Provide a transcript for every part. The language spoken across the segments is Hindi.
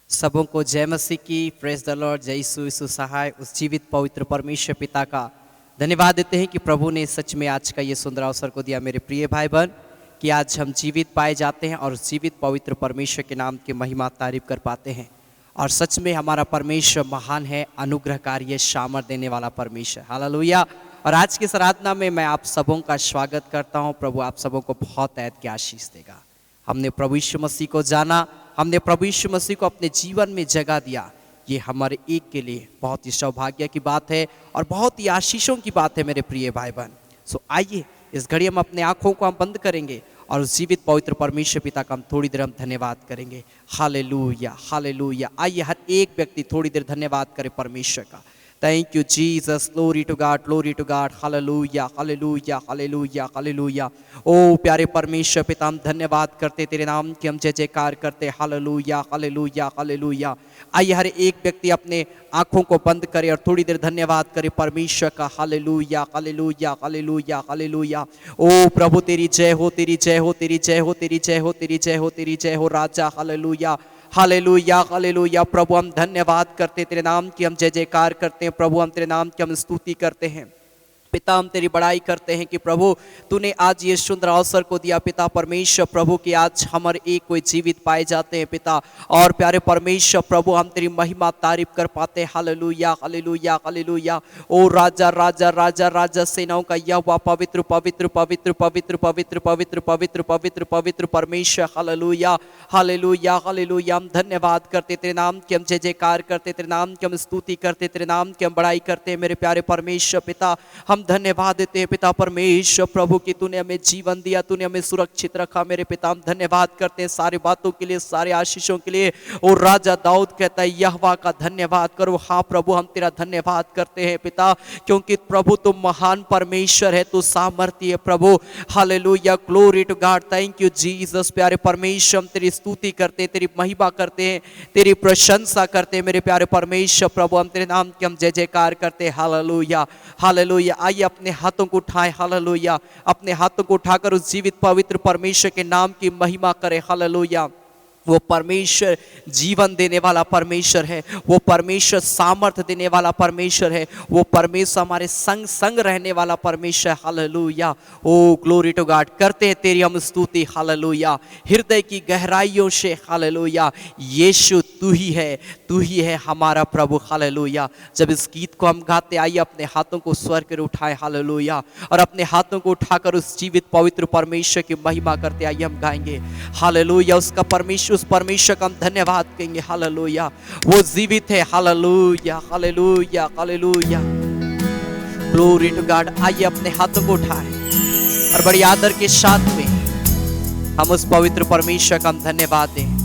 सबों को जय मसीह की। Praise the Lord. जय यीशु सहाय उस जीवित पवित्र परमेश्वर पिता का धन्यवाद देते हैं कि प्रभु ने सच में आज का ये सुंदर अवसर को दिया। मेरे प्रिय भाई बहन, कि आज हम जीवित पाए जाते हैं और जीवित पवित्र परमेश्वर के नाम की महिमा तारीफ कर पाते हैं। और सच में हमारा परमेश्वर महान है, अनुग्रहकारी, सामर्थ देने वाला परमेश्वर। हालेलुया। और आज की इस आराधना में मैं आप सबों का स्वागत करता हूँ। प्रभु आप सबों को बहुत ऐद की आशीष देगा। हमने प्रभु यीशु मसीह को जाना, हमने प्रभु यीशु मसीह को अपने जीवन में जगह दिया। ये हमारे एक के लिए बहुत ही सौभाग्य की बात है और बहुत ही आशीषों की बात है मेरे प्रिय भाई बहन। सो आइए इस घड़ी हम अपने आँखों को हम बंद करेंगे और उस जीवित पवित्र परमेश्वर पिता का हम थोड़ी देर हम धन्यवाद करेंगे। Hallelujah hallelujah. आइए हर एक व्यक्ति थोड़ी देर धन्यवाद करे परमेश्वर का। Thank you Jesus, glory to God, glory to God. Hallelujah hallelujah hallelujah hallelujah. ओ प्यारे परमेश्वर पिता, हम धन्यवाद करते, तेरे नाम की हम जय जयकार करते। Hallelujah hallelujah hallelujah. आइए हर एक व्यक्ति अपने आंखों को बंद करे और थोड़ी देर धन्यवाद करे परमेश्वर का। Hallelujah hallelujah hallelujah hallelujah. ओ प्रभु तेरी जय हो, तेरी जय हो, तेरी जय हो, तेरी जय हो, तेरी जय हो, तेरी जय हो राजा। Hallelujah hallelujah hallelujah. प्रभु हम धन्यवाद करते, तेरे नाम की हम जय जयकार करते हैं। प्रभु हम तेरे नाम की हम स्तुति करते हैं। पिता हम तेरी बड़ाई करते हैं कि प्रभु तूने आज ये सुंदर अवसर को दिया पिता परमेश्वर प्रभु कि आज हमारे एक कोई जीवित पाए जाते हैं पिता। और प्यारे परमेश्वर प्रभु हम तेरी महिमा तारीफ कर पाते हैं। Hallelujah hallelujah hallelujah. ओ राजा राजा राजा राजा सेनाओं का यहोवा, पवित्र पवित्र पवित्र पवित्र पवित्र पवित्र पवित्र पवित्र पवित्र परमेश्वर। Hallelujah hallelujah hallelujah. हम धन्यवाद करते, तेरे नाम की हम जय जयकार करते, तेरे नाम की हम स्तुति करते, तेरे नाम की हम बड़ाई करते हैं मेरे प्यारे परमेश्वर पिता। हम धन्यवाद देते हैं पिता परमेश्वर प्रभु कि तूने हमें जीवन दिया, तूने हमें सुरक्षित रखा मेरे पिता। हम धन्यवाद करते हैं सारी बातों के लिए, सारे आशीषों के लिए। और राजा दाऊद कहता है यहोवा का धन्यवाद करो। हाँ प्रभु हम तेरा धन्यवाद करते हैं पिता, क्योंकि प्रभु तू महान परमेश्वर है, तू सामर्थी है प्रभु। Hallelujah, glory to God. Thank you Jesus. प्यारे परमेश्वर हम तेरी स्तुति करते, तेरी महिमा करते हैं, तेरी प्रशंसा करते हैं मेरे प्यारे परमेश्वर प्रभु। हम तेरे नाम की हम जय जयकार करते हैं। Hallelujah hallelujah. आइए अपने हाथों को उठाएं। हालेलुया। अपने हाथों को उठाकर उस जीवित पवित्र परमेश्वर के नाम की महिमा करें। हालेलुया। वो परमेश्वर जीवन देने वाला परमेश्वर है, वो परमेश्वर सामर्थ देने वाला परमेश्वर है, वो परमेश्वर हमारे संग संग रहने वाला परमेश्वर। Hallelujah. O glory to God. करते हैं तेरी हम स्तुति। हालेलुया। हृदय की गहराइयों से। हालेलुया। यीशु तू ही है हमारा प्रभु। हालेलुया। जब इस गीत को हम गाते, आइए अपने हाथों को स्वर कर उठाए। हालेलुया। और अपने हाथों को उठाकर उस जीवित पवित्र परमेश्वर की महिमा करते आइए हम गाएंगे। हालेलुया। उसका परमेश्वर, उस परमेश्वर का हम धन्यवाद कहेंगे। हालेलुया। वो जीवित है। Hallelujah hallelujah hallelujah. Glory to God. आइए अपने हाथों को उठाएं और बड़ी आदर के साथ में हम उस पवित्र परमेश्वर का हम धन्यवाद दें।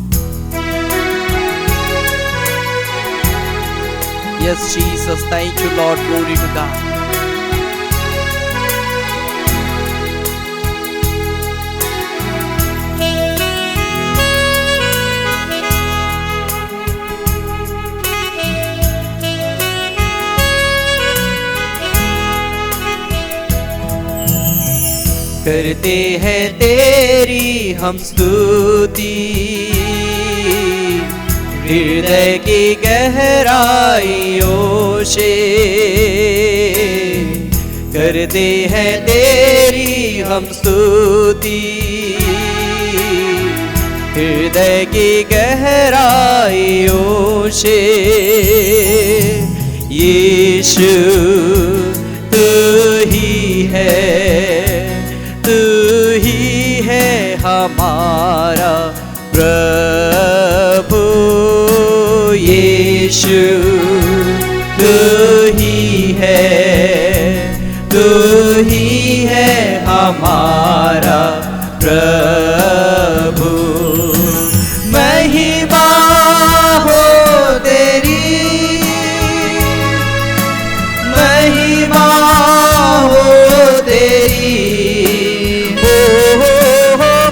Yes Jesus, thank you Lord, glory to God. करते हैं तेरी हम स्तुति, हृदय की गहराइयों से। करते हैं तेरी हम स्तुति, हृदय की गहराइयों से। यीशु तू ही है हमारा प्रभु। यीशु तू ही है हमारा प्रभु। महिमा हो तेरी, महिमा हो तेरी,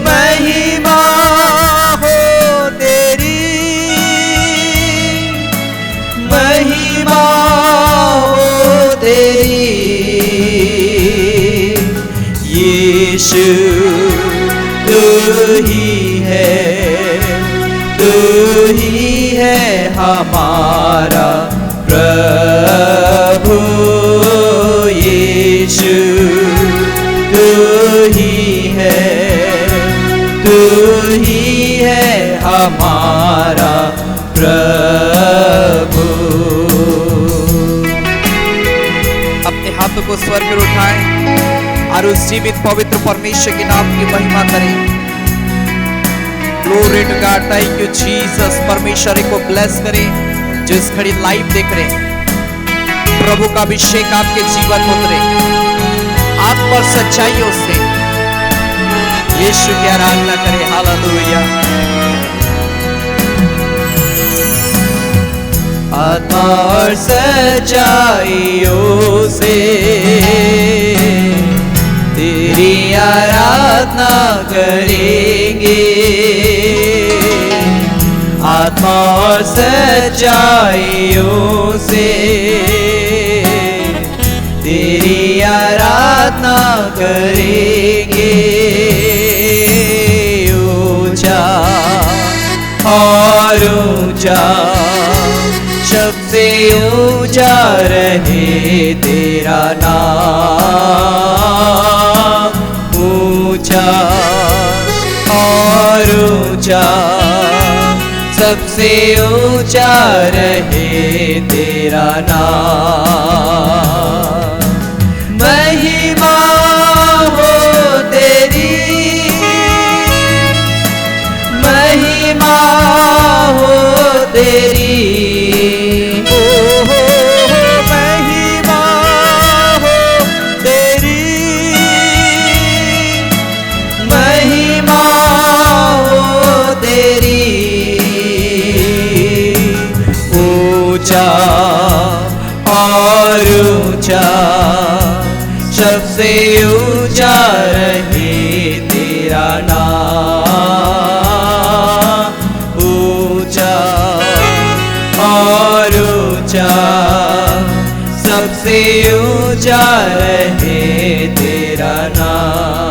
महिमा हो तेरी, महिमा हो तेरी। यीशु तू ही है, तू ही है हमारा प्रभु यीशु, तू ही है हमारा प्रभु। अपने हाथों को स्वर पर उठाएं और उस जीवित पवित्र परमेश्वर के नाम की महिमा करें। Glory to God, thank you Jesus. परमेश्वर को ब्लेस करें जो इस घड़ी लाइव देख रहे हैं। प्रभु का अभिषेक आपके जीवन में उतरे, आप पर सच्चाइयों से यीशु की आराधना करें। हालेलुया। आत्मा और सच्चाइयों से तेरी आराधना करेंगे। आत्मा और सच्चाइयों से तेरी आराधना करेंगे। ऊंचा और ऊंचा, सबसे ऊंचा रहे तेरा नाम। ऊंचा और ऊंचा, सबसे ऊंचा रहे तेरा नाम। महिमा हो तेरी, महिमा हो तेरी, महिमा हो तेरी, महिमा हो तेरी। ऊंचा और ऊंचा, सबसे ऊंचा रहे तेरा नाम। ऊंचा और ऊंचा, सबसे ऊंचा रहे तेरा नाम।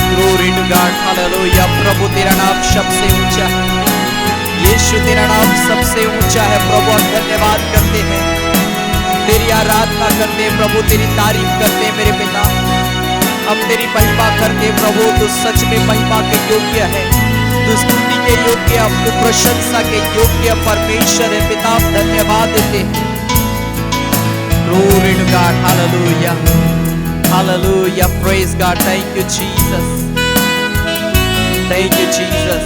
Glory to God, hallelujah. प्रभु तेरा नाम सबसे ऊंचा है, यीशु तेरा नाम सबसे ऊंचा है। प्रभु हम धन्यवाद करते हैं, तेरी आराधना करते हैं प्रभु, तेरी तारीफ करते हैं मेरे पिता। हम तेरी महिमा करते हैं प्रभु, तू सच में महिमा के योग्य है, तू स्तुति के योग्य, हम तू प्रशंसा के योग्य परमेश्वर है पिता। हम धन्यवाद देते हैं। Glory to God, hallelujah, hallelujah, praise God, thank you Jesus, thank you Jesus,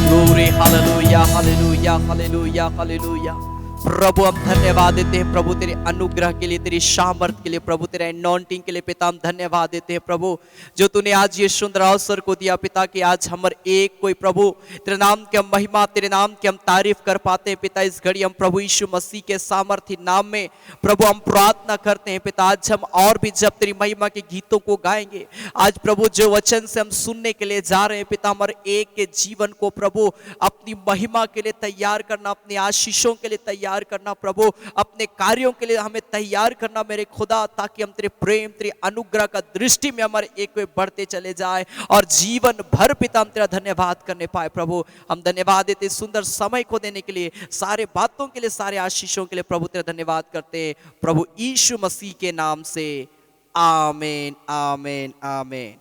glory, hallelujah, hallelujah, hallelujah, hallelujah। प्रभु हम धन्यवाद देते हैं प्रभु तेरे अनुग्रह के लिए, तेरी सामर्थ के लिए प्रभु, तेरे अनॉइंटिंग के लिए पिता हम धन्यवाद देते हैं प्रभु, जो तूने आज ये सुंदर अवसर को दिया पिता कि आज हमारे एक कोई प्रभु तेरे नाम की हम महिमा, तेरे नाम की हम तारीफ कर पाते हैं पिता। इस घड़ी हम प्रभु यीशु मसीह के सामर्थी नाम में प्रभु हम प्रार्थना करते हैं पिता। आज हम और भी जब तेरी महिमा के गीतों को गाएंगे, आज प्रभु जो वचन से हम सुनने के लिए जा रहे हैं पिता, हमारे एक के जीवन को प्रभु अपनी महिमा के लिए तैयार करना, अपनी आशीषों के लिए तैयार करना प्रभु, अपने कार्यों के लिए हमें तैयार करना मेरे खुदा, ताकि हम तेरे प्रेम, तेरे अनुग्रह का दृष्टि में हमारे एक वे बढ़ते चले जाए और जीवन भर पिता हम तेरा धन्यवाद करने पाए प्रभु। हम धन्यवाद देते सुंदर समय को देने के लिए, सारे बातों के लिए, सारे आशीषों के लिए प्रभु तेरा धन्यवाद करते हैं प्रभु यीशु मसीह के नाम से, आमीन, आमीन, आमीन,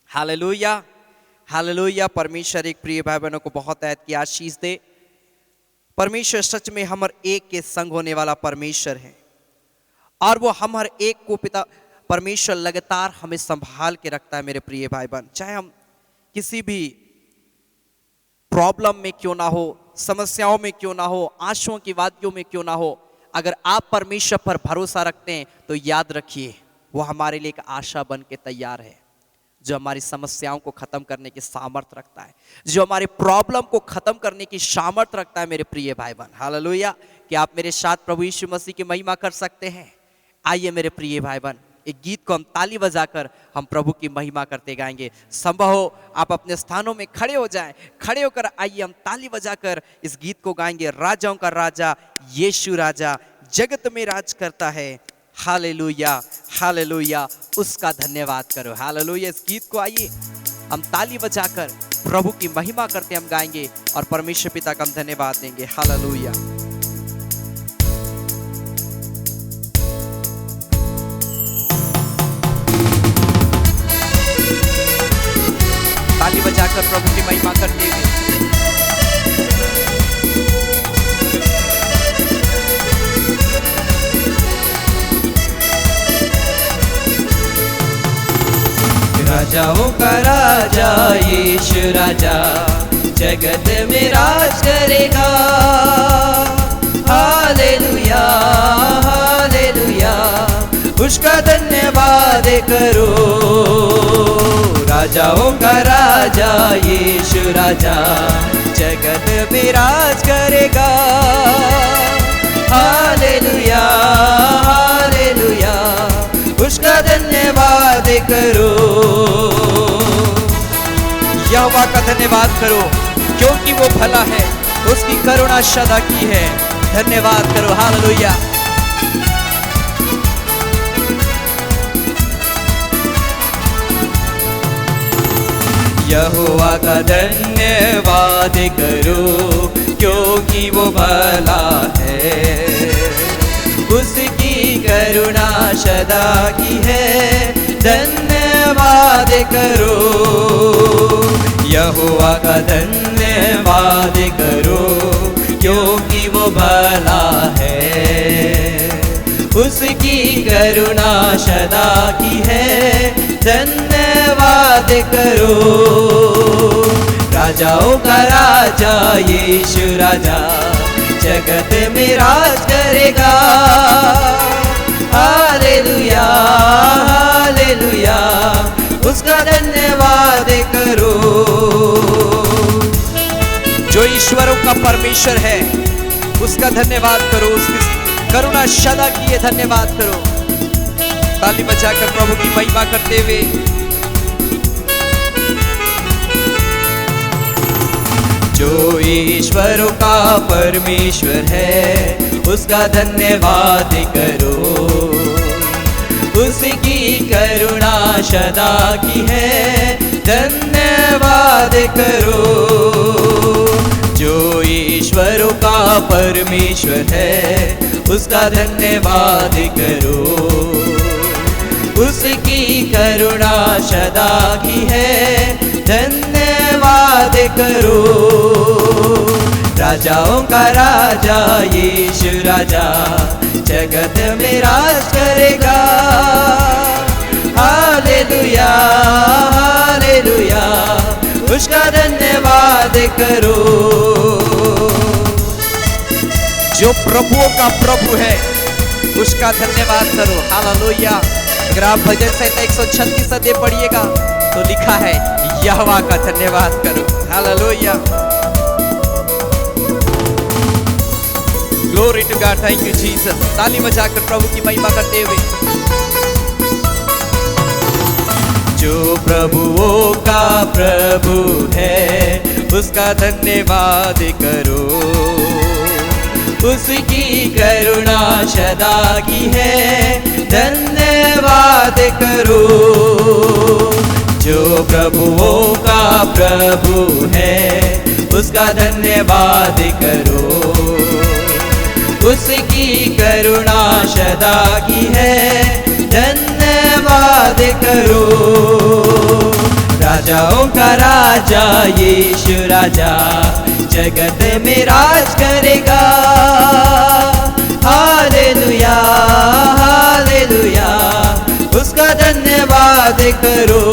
हालेलुया, हालेलुया। परमेश्वर एक प्रिय भाई बहनों को बहुत ऐद की आशीष दे। परमेश्वर सच में हमारे एक के संग होने वाला परमेश्वर है और वो हमारे एक को पिता परमेश्वर लगातार हमें संभाल के रखता है मेरे प्रिय भाई बहन। चाहे हम किसी भी प्रॉब्लम में क्यों ना हो, समस्याओं में क्यों ना हो, आंसुओं की वादियों में क्यों ना हो, अगर आप परमेश्वर पर भरोसा रखते हैं तो याद रखिए वो हमारे लिए एक आशा बन के तैयार है, जो हमारी समस्याओं को खत्म करने की सामर्थ्य रखता है, जो हमारे प्रॉब्लम को खत्म करने की सामर्थ्य रखता है मेरे प्रिय भाई बहन। हालेलुया। कि आप मेरे साथ प्रभु यीशु मसीह की महिमा कर सकते हैं। आइए मेरे प्रिय भाई बहन, एक गीत को हम ताली बजाकर हम प्रभु की महिमा करते गाएंगे। संभव हो आप अपने स्थानों में खड़े हो जाएं, खड़े होकर आइए हम ताली बजाकर इस गीत को गाएंगे। राजाओं का राजा यीशु राजा जगत में राज करता है, हालेलुया, हालेलुया, उसका धन्यवाद करो। हालेलुया। इस गीत को आइए हम ताली बजाकर प्रभु की महिमा करते हम गाएंगे और परमेश्वर पिता का हम धन्यवाद देंगे। हालेलुया। ताली बजाकर प्रभु की महिमा करते हुए राजाओं का राजा यीशु राजा जगत में राज करेगा। हालेलुया हालेलुया, उसका धन्यवाद करो। राजाओं का राजा यीशु राजा जगत में राज करेगा। हालेलुया हालेलुया, उसका धन्यवाद करो। यहोवा का धन्यवाद करो क्योंकि वो भला है, उसकी करुणा सदा की है। धन्यवाद करो। हालेलुया। यहोवा का धन्यवाद करो क्योंकि वो भला है, उसकी करुणा सदा की है। धन्यवाद करो। यहोवा का धन्यवाद करो क्योंकि वो भला है, उसकी करुणा सदा की है। धन्यवाद करो। राजाओं का राजा यीशु राजा जगत में राज करेगा। हालेलुया हालेलुया, उसका धन्यवाद करो। जो ईश्वरों का परमेश्वर है उसका धन्यवाद करो, उसकी करुणा सदा की है। धन्यवाद करो। ताली बजाकर प्रभु की महिमा करते हुए जो ईश्वरों का परमेश्वर है उसका धन्यवाद करो, उसकी करुणा सदा की है। धन्यवाद करो। जो ईश्वरों का परमेश्वर है उसका धन्यवाद करो, उसकी करुणा सदा की है। धन्यवाद करो। राजाओं का राजा यीशु राजा जगत में राज करेगा। हालेलुया हालेलुया, उसका धन्यवाद करो। जो प्रभुओं का प्रभु है उसका धन्यवाद करो। हालेलुया। अगर आप भजन संहिता 136 पढ़िएगा तो लिखा है यहोवा का धन्यवाद करो। Hallelujah. Glory to God. Thank you Jesus. ताली बजाकर प्रभु की महिमा करते हुए जो प्रभुओं का प्रभु है उसका धन्यवाद करो, उसकी करुणा सदा की है। धन्यवाद करो। जो प्रभुओं का प्रभु है उसका धन्यवाद करो, उसकी करुणा सदा की है। धन्यवाद करो। राजाओं का राजा यीशु राजा जगत में राज करेगा। हालेलुया हालेलुया, उसका धन्यवाद करो।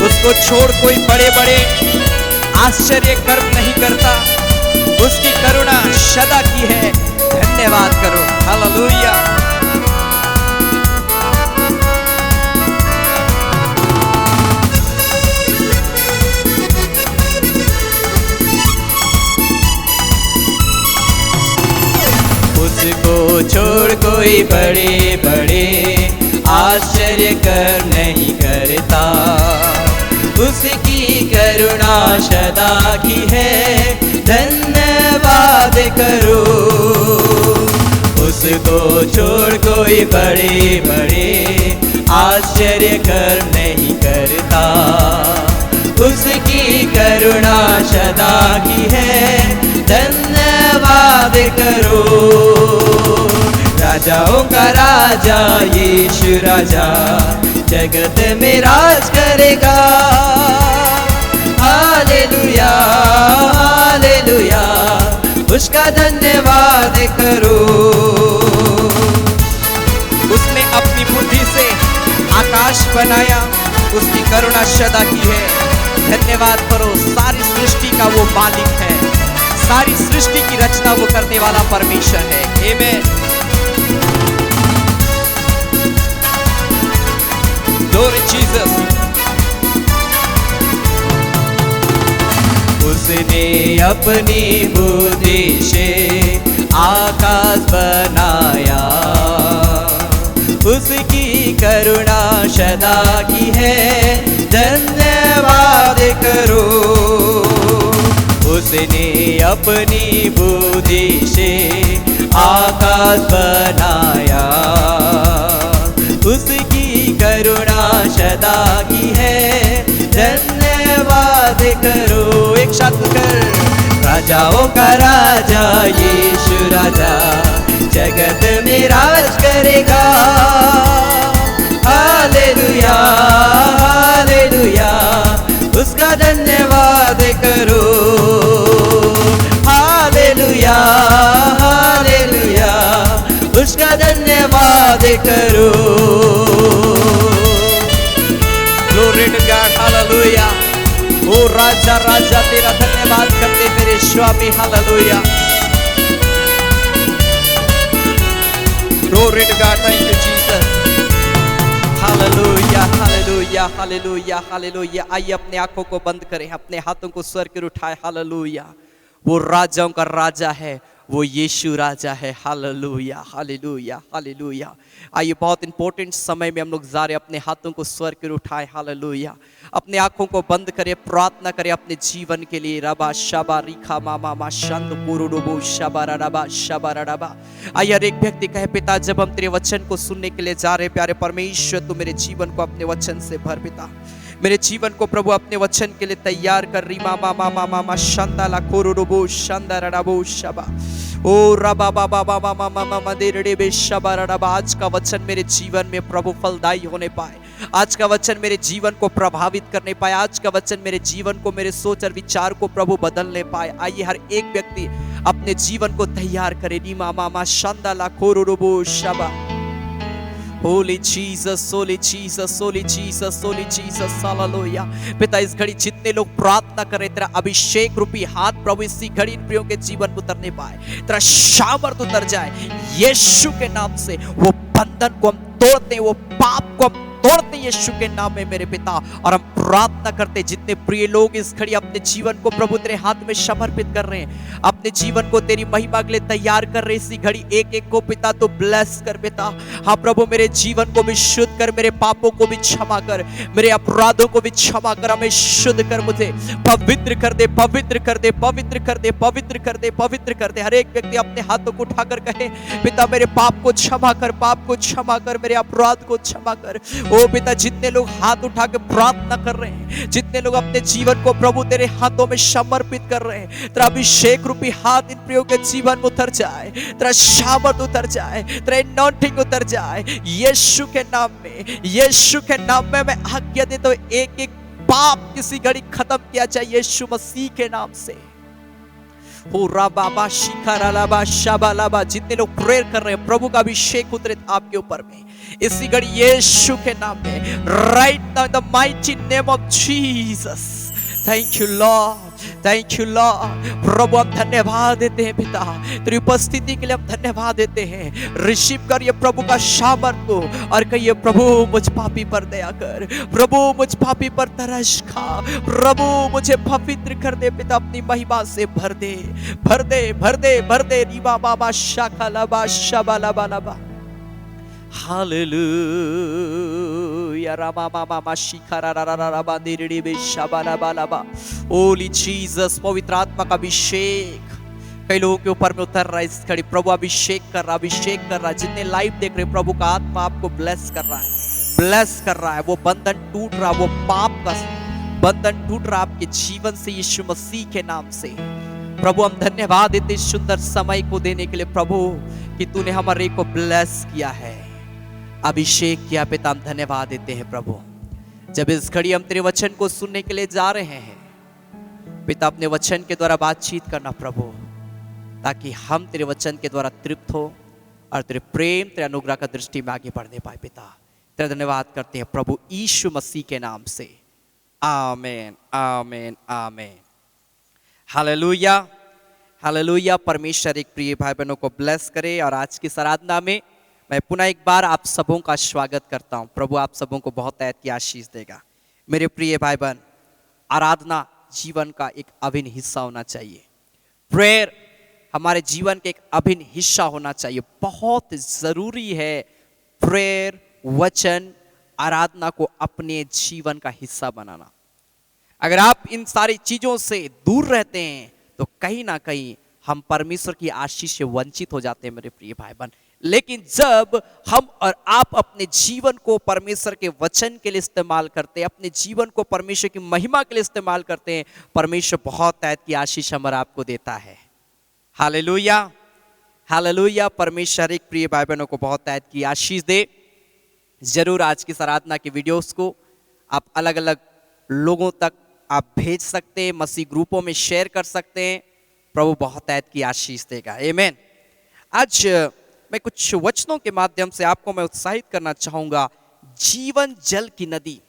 उसको छोड़ कोई बड़े बड़े आश्चर्य कर्म नहीं करता, उसकी करुणा सदा की है। धन्यवाद करो। हालेलुया। उसको छोड़ कोई बड़े बड़े आश्चर्य कर नहीं करता, उसकी करुणा सदा की है। धन्यवाद करो। उसको छोड़ कोई बड़े बड़े आश्चर्य कर नहीं करता, उसकी करुणा सदा की है, धन्यवाद करो। राजाओं का राजा यीशु राजा जगत में राज करेगा। हालेलुया हालेलुया, उसका धन्यवाद करो। उसने अपनी बुद्धि से आकाश बनाया, उसकी करुणा सदा की है, धन्यवाद करो। सारी सृष्टि का वो मालिक है, सारी सृष्टि की रचना वो करने वाला परमेश्वर है। आमीन। Glory Jesus। उसने अपनी बुद्धि से आकाश बनाया, उसकी करुणा सदा की है, धन्यवाद करो। उसने अपनी बुद्धि से आकाश बनाया, उसकी करुणा सदा की है, धन्यवाद करो। एक साथ कर, राजाओं का राजा यीशु राजा जगत में राज करेगा। हालेलुया हालेलुया, उसका धन्यवाद करो। हालेलुया हालेलुया, उसका धन्यवाद करो। Glory to God, hallelujah. ओ राजा राजा तेरा धन्यवाद करते मेरे स्वामी, hallelujah. Glory to God, thank you Jesus। Hallelujah hallelujah hallelujah hallelujah. आइए अपने आंखों को बंद करें, अपने हाथों को स्वर कर उठाए। हालेलुया। वो राजाओं का राजा है, वो यीशु राजा है। Hallelujah hallelujah hallelujah. आइए बहुत इंपॉर्टेंट समय में हम लोग जा रहे, अपने हाथों को स्वर कर उठाए। हालेलुया। अपने आंखों को बंद करें, प्रार्थना करें अपने जीवन के लिए। रबा शबा रिखा मामा मा शंद पुरुडुबो शबा रबा शबा रबा। आइए हर एक व्यक्ति कहे, पिता जब हम तेरे वचन को सुनने के लिए जा रहे, प्यारे परमेश्वर तू मेरे जीवन को अपने वचन से भर। पिता मेरे जीवन को प्रभु अपने वचन के लिए तैयार कर। री मामा मामा मामा शंदा ला कोरुडुबो शंदा रबो शबा। ओ रबा बाबा बाबा मामा मामा दे रे बे शबा रबा। आज का वचन मेरे जीवन में प्रभु फलदायी होने पाए, आज का वचन मेरे जीवन को प्रभावित करने पाए, आज का वचन मेरे जीवन को, मेरे सोच और विचार को प्रभु बदलने पाए। आइए हर एक व्यक्ति अपने जीवन को तैयार करे। री मामा मामा शंदा ला कोरुडुबो Shaba. Holy Jesus, Holy Jesus, Holy Jesus, Holy Jesus, hallelujah. पिता इस घड़ी जितने लोग प्रार्थना करें, तेरा अभिषेक रूपी हाथ प्रभु इसी घड़ी इन प्रियों के जीवन को उतरने पाए, तेरा सामर्थ उतर जाए यीशु के नाम से। वो बंधन को हम तोड़ते हैं, वो पाप को हम तोड़ते हैं यीशु के नाम में मेरे पिता। और हम प्रार्थना करते, जितने प्रिय लोग इस घड़ी अपने जीवन को प्रभु तेरे हाथ में समर्पित कर रहे हैं, अपने जीवन को तेरी महिमा के लिए तैयार कर रहे हैं, इसी घड़ी एक एक को पिता तो ब्लेस कर पिता। हाँ प्रभु मेरे जीवन को भी शुद्ध कर, मेरे पापों को भी क्षमा कर, मेरे अपराधों को भी क्षमा कर, हमें शुद्ध कर, मुझे पवित्र कर दे, पवित्र कर दे, पवित्र कर दे, पवित्र कर दे, पवित्र कर दे। हर एक व्यक्ति अपने हाथों को उठाकर कहे, पिता मेरे पाप को क्षमा कर, पाप को क्षमा कर, मेरे अपराध को क्षमा कर। ओ पिता जितने लोग हाथ उठा के प्रार्थना कर रहे हैं, जितने लोग अपने जीवन को प्रभु तेरे हाथों में समर्पित कर रहे हैं, तेरा अभिषेक रूपी हाथ इन प्रियों के जीवन में उतर जाए, तेरा सामर्थ उतर जाए, तेरा अनॉइंटिंग उतर जाए यीशु के नाम में। यीशु के नाम में मैं आज्ञा देता हूं, एक एक पाप किसी घड़ी खत्म किया जाए यीशु मसीह के नाम से। हो राबा शिखरालाबा शाबालाबा। जितने लोग प्रेयर कर रहे हैं, प्रभु का अभिषेक उतरे आपके ऊपर में इसी घड़ी यीशु के नाम में, right now in the mighty name of Jesus. Thank you Lord, thank you Lord. प्रभु हम धन्यवाद देते हैं पिता, तेरी उपस्थिति के लिए हम धन्यवाद देते हैं। रिसीव कर ये प्रभु का सामर्थ को और कहिए, प्रभु मुझ पापी पर दया कर, प्रभु मुझ पापी पर तरस खा, प्रभु मुझे पवित्र कर दे पिता, अपनी महिमा से भर दे, भर दे, भर दे, भर दे। रीबा बाबा शाखा लबा शबा लबा लबा। हालेलुया। रामा मामा मा शिखरा रा रा रा बा दिरडी बे शबा लबा लबा। ओली जीसस, पवित्र आत्मा का अभिषेक कई लोगों के ऊपर में उतर रहा है इस घड़ी। प्रभु अभिषेक कर रहा, अभिषेक कर रहा। जितने लाइव देख रहे, प्रभु का आत्मा आपको ब्लेस कर रहा है, ब्लेस कर रहा है, वो बंधन टूट रहा, वो पाप का बंधन टूट रहा आपके जीवन से यीशु मसीह के नाम से। प्रभु हम धन्यवाद देते इस सुंदर समय को देने के लिए प्रभु, कि तूने हमारे को ब्लेस किया है, अभिषेक किया। पिता हम धन्यवाद देते हैं प्रभु, जब इस घड़ी हम तेरे वचन को सुनने के लिए जा रहे हैं पिता, अपने वचन के द्वारा बातचीत करना प्रभु, ताकि हम तेरे वचन के द्वारा तृप्त हो और तेरे प्रेम तेरे अनुग्रह का दृष्टि में आगे बढ़ने पाए। पिता तेरा धन्यवाद करते हैं प्रभु यीशु मसीह के नाम से, आमेन आमेन आमेन। Hallelujah hallelujah. परमेश्वर एक प्रिय भाई बहनों को ब्लेस करे। और आज की आराधना में मैं पुनः एक बार आप सबों का स्वागत करता हूं। प्रभु आप सबों को बहुत ऐत की आशीष देगा। मेरे प्रिय भाई बहन, आराधना जीवन का एक अभिन्न हिस्सा होना चाहिए। प्रेयर हमारे जीवन का एक अभिन्न हिस्सा होना चाहिए। बहुत जरूरी है प्रेयर, वचन, आराधना को अपने जीवन का हिस्सा बनाना। अगर आप इन सारी चीजों से दूर रहते हैं तो कहीं ना कहीं हम परमेश्वर की आशीष से वंचित हो जाते हैं मेरे प्रिय भाई बहन। लेकिन जब हम और आप अपने जीवन को परमेश्वर के वचन के लिए इस्तेमाल करते हैं, अपने जीवन को परमेश्वर की महिमा के लिए इस्तेमाल करते हैं, परमेश्वर बहुत ऐत की आशीष हम और आपको देता है। Hallelujah hallelujah. परमेश्वर एक प्रिय भाई बहनों को बहुत ऐत की आशीष दे। जरूर आज की आराधना के वीडियोस को आप अलग अलग लोगों तक आप भेज सकते हैं, मसीह ग्रुपों में शेयर कर सकते हैं। प्रभु बहुत ऐत की आशीष देगा। आमीन। आज मैं कुछ वचनों के माध्यम से आपको मैं उत्साहित करना चाहूंगा। जीवन जल की नदी,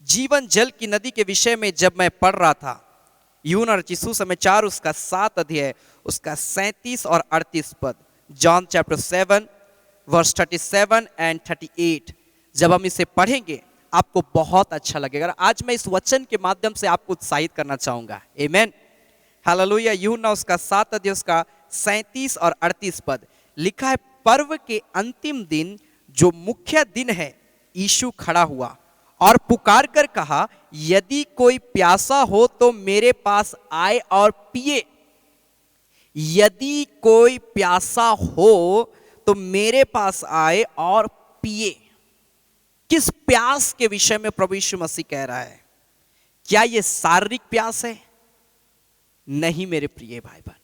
जीवन जल की नदी के विषय में जब मैं पढ़ रहा था, यूहन्ना रचित सुसमाचार उसका 7 अध्याय उसका 37 और 38 पद, जॉन चैप्टर 7 वर्स 37 एंड 38, जब हम इसे पढ़ेंगे आपको बहुत अच्छा लगेगा। आज मैं इस वचन के माध्यम से आपको उत्साहित करना चाहूंगा। आमीन हालेलुया। यूहन्ना उसका 7 अध्याय उसका 37 और 38 पद लिखा है, पर्व के अंतिम दिन जो मुख्य दिन है, यीशु खड़ा हुआ और पुकार कर कहा, यदि कोई प्यासा हो तो मेरे पास आए और पिए। यदि कोई प्यासा हो तो मेरे पास आए और पिए। किस प्यास के विषय में प्रभु यीशु मसीह कह रहा है? क्या यह शारीरिक प्यास है? नहीं मेरे प्रिय भाई बहन,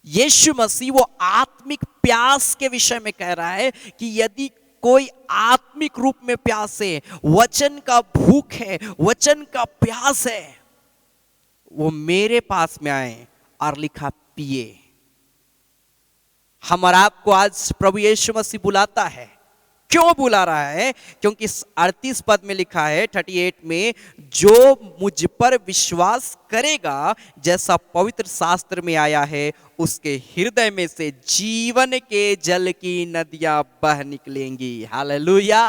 यीशु मसीह वो आत्मिक प्यास के विषय में कह रहा है कि यदि कोई आत्मिक रूप में प्यास है, वचन का भूख है, वचन का प्यास है, वो मेरे पास में आए और लिखा पिए। हम और आपको आज प्रभु यीशु मसीह बुलाता है। क्यों बुला रहा है? क्योंकि 38 पद में लिखा है, 38 में, जो मुझ पर विश्वास करेगा, जैसा पवित्र शास्त्र में आया है, उसके हृदय में से जीवन के जल की नदियां बह निकलेंगी। Hallelujah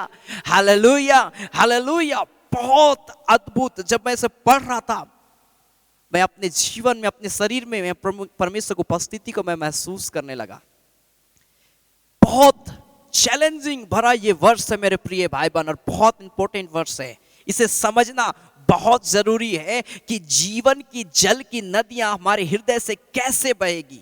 hallelujah hallelujah. बहुत अद्भुत। जब मैं इसे पढ़ रहा था, मैं अपने जीवन में, अपने शरीर में मैं परमेश्वर की उपस्थिति को मैं महसूस करने लगा। बहुत चैलेंजिंग भरा ये वर्ष है मेरे प्रिय भाई बहन, और बहुत इंपॉर्टेंट वर्ष है। इसे समझना बहुत जरूरी है कि जीवन की जल की नदियां हमारे हृदय से कैसे बहेगी।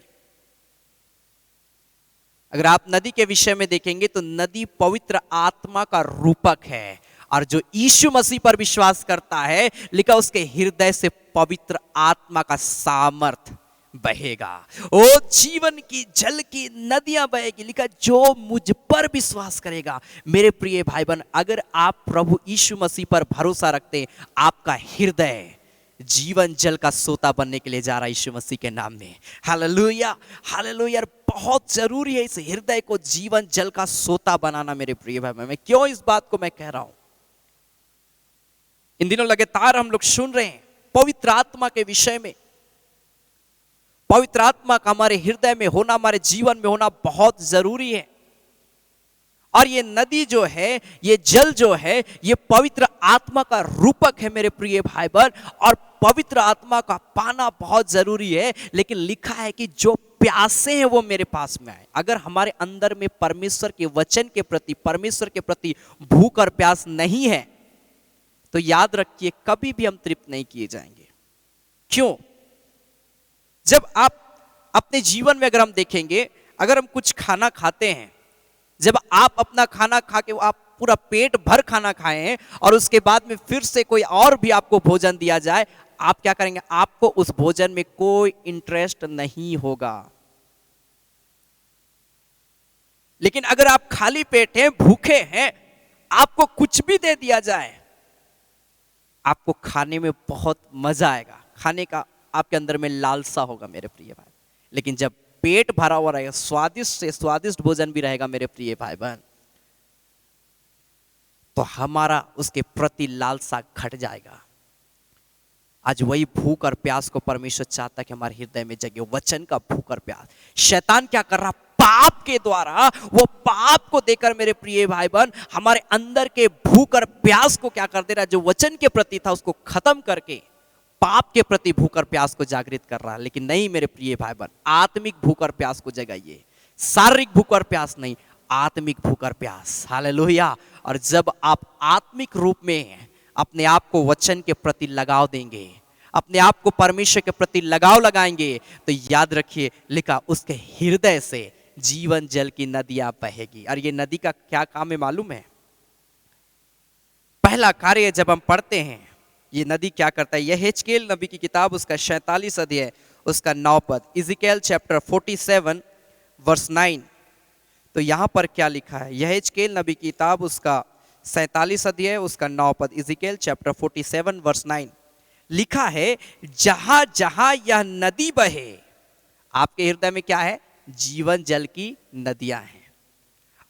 अगर आप नदी के विषय में देखेंगे तो नदी पवित्र आत्मा का रूपक है, और जो यीशु मसीह पर विश्वास करता है, लिखा उसके हृदय से पवित्र आत्मा का सामर्थ बहेगा। ओ जीवन की जल की नदियां बहेगी। लिखा जो मुझ पर विश्वास करेगा। मेरे प्रिय भाई बहन, अगर आप प्रभु यीशु मसीह पर भरोसा रखते हैं, आपका हृदय जीवन जल का सोता बनने के लिए जा रहा है यीशु मसीह के नाम में। Hallelujah hallelujah. बहुत जरूरी है इस हृदय को जीवन जल का सोता बनाना मेरे प्रिय भाई बहन। मैं क्यों इस बात को मैं कह रहा हूं? इन दिनों लगातार हम लोग सुन रहे हैं पवित्र आत्मा के विषय में। पवित्र आत्मा का हमारे हृदय में होना, हमारे जीवन में होना बहुत जरूरी है। और ये नदी जो है, ये जल जो है, ये पवित्र आत्मा का रूपक है मेरे प्रिय भाई बहन, और पवित्र आत्मा का पाना बहुत जरूरी है। लेकिन लिखा है कि जो प्यासे हैं वो मेरे पास में आए। अगर हमारे अंदर में परमेश्वर के वचन के प्रति, परमेश्वर के प्रति भूख और प्यास नहीं है, तो याद रखिए कभी भी हम तृप्त नहीं किए जाएंगे। क्यों? जब आप अपने जीवन में अगर हम देखेंगे, अगर हम कुछ खाना खाते हैं, जब आप अपना खाना खा के आप पूरा पेट भर खाना खाएं और उसके बाद में फिर से कोई और भी आपको भोजन दिया जाए, आप क्या करेंगे? आपको उस भोजन में कोई इंटरेस्ट नहीं होगा। लेकिन अगर आप खाली पेट हैं, भूखे हैं, आपको कुछ भी दे दिया जाए, आपको खाने में बहुत मजा आएगा, खाने का आपके अंदर में लालसा होगा मेरे प्रिय भाई। लेकिन जब पेट भरा हुआ रहेगा, स्वादिष्ट से स्वादिष्ट भोजन भी रहेगा मेरे प्रिय भाई बहन, तो हमारा उसके प्रति लालसा घट जाएगा। आज वही भूख और प्यास को परमेश्वर चाहता है कि हमारे हृदय में जगे, वचन का भूख और प्यास। शैतान क्या कर रहा? पाप के द्वारा, वो पाप को देकर मेरे प्रिय भाई बहन हमारे अंदर के भूख और प्यास को क्या कर दे रहा है? जो वचन के प्रति था उसको खत्म करके पाप के प्रति भूख और प्यास को जागृत कर रहा है। लेकिन नहीं मेरे प्रिय भाई बहन, आत्मिक भूख और प्यास को जगाइए, शारीरिक भूख और प्यास नहीं, आत्मिक भूख और प्यास। हालेलुया। और जब आप आत्मिक रूप में अपने आप को वचन के प्रति लगाव देंगे, अपने आप को परमेश्वर के प्रति लगाव लगाएंगे, तो याद रखिए, लिखा उसके हृदय से जीवन जल की नदियां बहेगी। और ये नदी का क्या काम है मालूम है? पहला कार्य जब हम पढ़ते हैं, ये नदी क्या करता है? यह हेजकेल नबी की किताब उसका 47 अध्याय उसका 9 पद, इज़िकेल चैप्टर 47 वर्स 9। तो यहां पर क्या लिखा है? यह हेजकेल नबी की किताब उसका 47 अध्याय उसका 9 पद, इज़िकेल चैप्टर 47 वर्स 9 लिखा है, जहां जहां यह नदी बहे, आपके हृदय में क्या है? जीवन जल की नदियां हैं।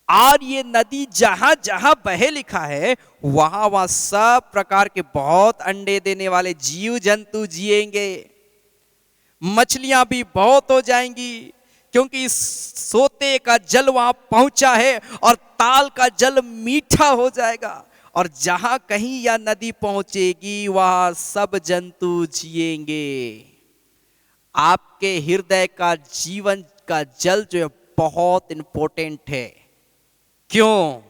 और ये नदी जहां जहां बहे लिखा है, वहां वहां सब प्रकार के बहुत अंडे देने वाले जीव जंतु जिएंगे, मछलियां भी बहुत हो जाएंगी, क्योंकि इस सोते का जल वहां पहुंचा है और ताल का जल मीठा हो जाएगा। और जहां कहीं यह नदी पहुंचेगी, वहां सब जंतु जिएंगे। आपके हृदय का जीवन का जल जो है बहुत इंपॉर्टेंट है। क्यों?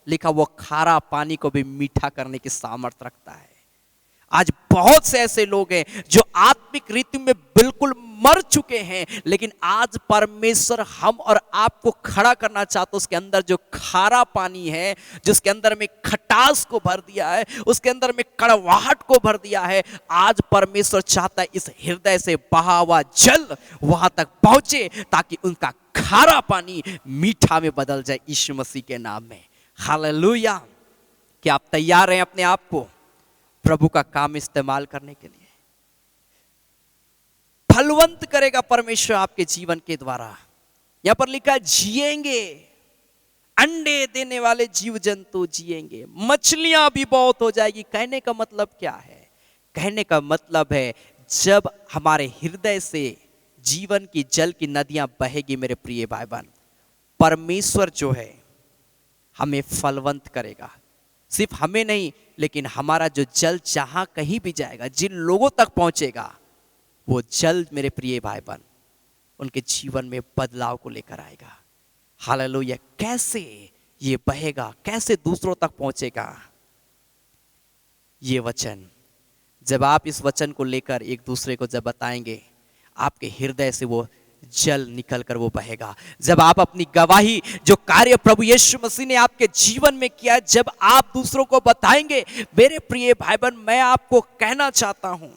लिखा वो खारा पानी को भी मीठा करने की सामर्थ्य रखता है। आज बहुत से ऐसे लोग हैं जो आत्मिक रीति में बिल्कुल मर चुके हैं, लेकिन आज परमेश्वर हम और आपको खड़ा करना चाहता है। उसके अंदर जो खारा पानी है, जिसके अंदर में खटास को भर दिया है, उसके अंदर में कड़वाहट को भर दिया है, आज परमेश्वर चाहता है इस हृदय से बहा हुआ जल वहां तक पहुंचे, ताकि उनका खारा पानी मीठा में बदल जाए यीशु मसीह के नाम में। हालेलुया। क्या आप तैयार हैं अपने आप को प्रभु का काम इस्तेमाल करने के लिए? फलवंत करेगा परमेश्वर आपके जीवन के द्वारा। यहां पर लिखा है जिएंगे, अंडे देने वाले जीव जंतु जिएंगे, मछलियां भी बहुत हो जाएगी। कहने का मतलब क्या है? कहने का मतलब है जब हमारे हृदय से जीवन की जल की नदियां बहेगी मेरे प्रिय भाई बहन, परमेश्वर जो है हमें फलवंत करेगा। सिर्फ हमें नहीं, लेकिन हमारा जो जल जहां कहीं भी जाएगा, जिन लोगों तक पहुंचेगा, वो जल मेरे प्रिय भाई बहन उनके जीवन में बदलाव को लेकर आएगा। हालेलुया। कैसे ये बहेगा, कैसे दूसरों तक पहुंचेगा? ये वचन, जब आप इस वचन को लेकर एक दूसरे को जब बताएंगे, आपके हृदय से वो जल निकलकर वो बहेगा। जब आप अपनी गवाही, जो कार्य प्रभु यीशु मसीह ने आपके जीवन में किया, जब आप दूसरों को बताएंगे, मेरे प्रिय भाई बहन मैं आपको कहना चाहता हूं,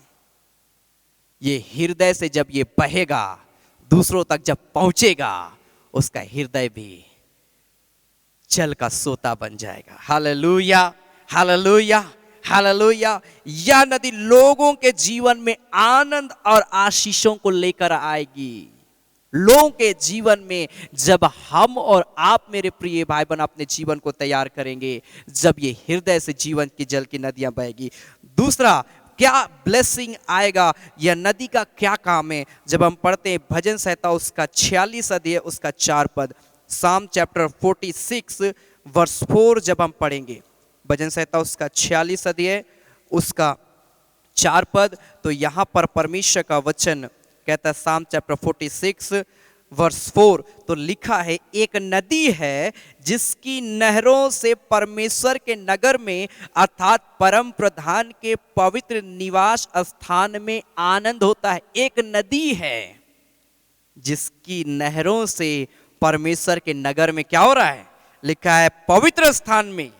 ये हृदय से जब ये बहेगा, दूसरों तक जब पहुंचेगा, उसका हृदय भी जल का सोता बन जाएगा। Hallelujah, hallelujah, hallelujah. यह नदी लोगों के जीवन में आनंद और आशीषों को लेकर आएगी। लोगों के जीवन में जब हम और आप मेरे प्रिय भाई बहन अपने जीवन को तैयार करेंगे, जब ये हृदय से जीवन की जल की नदियां बहेगी। दूसरा क्या ब्लेसिंग आएगा, यह नदी का क्या काम है? जब हम पढ़ते हैं भजन संहिता उसका 46 अध्याय उसका 4 पद, साम चैप्टर 46 वर्स 4 जब हम पढ़ेंगे, भजन संहिता उसका 46 अध्याय उसका 4 पद, तो यहां पर परमेश्वर का वचन कहता है, साम चैप्टर 46 वर्स 4, तो लिखा है, एक नदी है जिसकी नहरों से परमेश्वर के नगर में अर्थात परम प्रधान के पवित्र निवास स्थान में आनंद होता है। एक नदी है जिसकी नहरों से परमेश्वर के नगर में क्या हो रहा है? लिखा है पवित्र स्थान में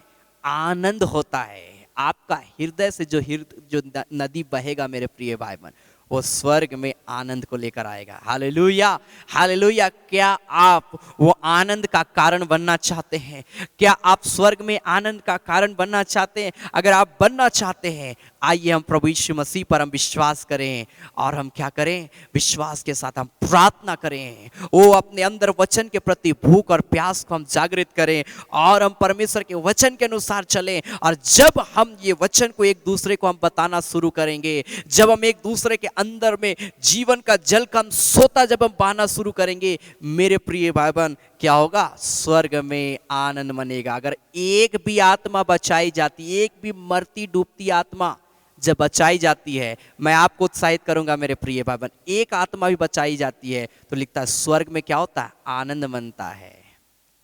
आनंद होता है। आपका हृदय से जो नदी बहेगा मेरे प्रिय भाई बहन, वो स्वर्ग में आनंद को लेकर आएगा। Hallelujah, hallelujah. क्या आप वो आनंद का कारण बनना चाहते हैं? क्या आप स्वर्ग में आनंद का कारण बनना चाहते हैं? अगर आप बनना चाहते हैं, आइए हम प्रभु यीशु मसीह पर हम विश्वास करें और हम क्या करें? विश्वास के साथ हम प्रार्थना करें। वो अपने अंदर वचन के प्रति भूख और प्यास को हम जागृत करें और हम परमेश्वर के वचन के अनुसार चलें। और जब हम ये वचन को एक दूसरे को हम बताना शुरू करेंगे, जब हम एक दूसरे के अंदर में जीवन का जल का हम सोता जब हम बहाना शुरू करेंगे, मेरे प्रिय भाई बहन, क्या होगा? स्वर्ग में आनंद मनेगा। अगर एक भी आत्मा बचाई जाती, एक भी मरती डूबती आत्मा जब बचाई जाती है, मैं आपको उत्साहित करूंगा मेरे प्रिय भाई बहन, एक आत्मा भी बचाई जाती है तो लिखता है स्वर्ग में क्या होता है? आनंद मनता है।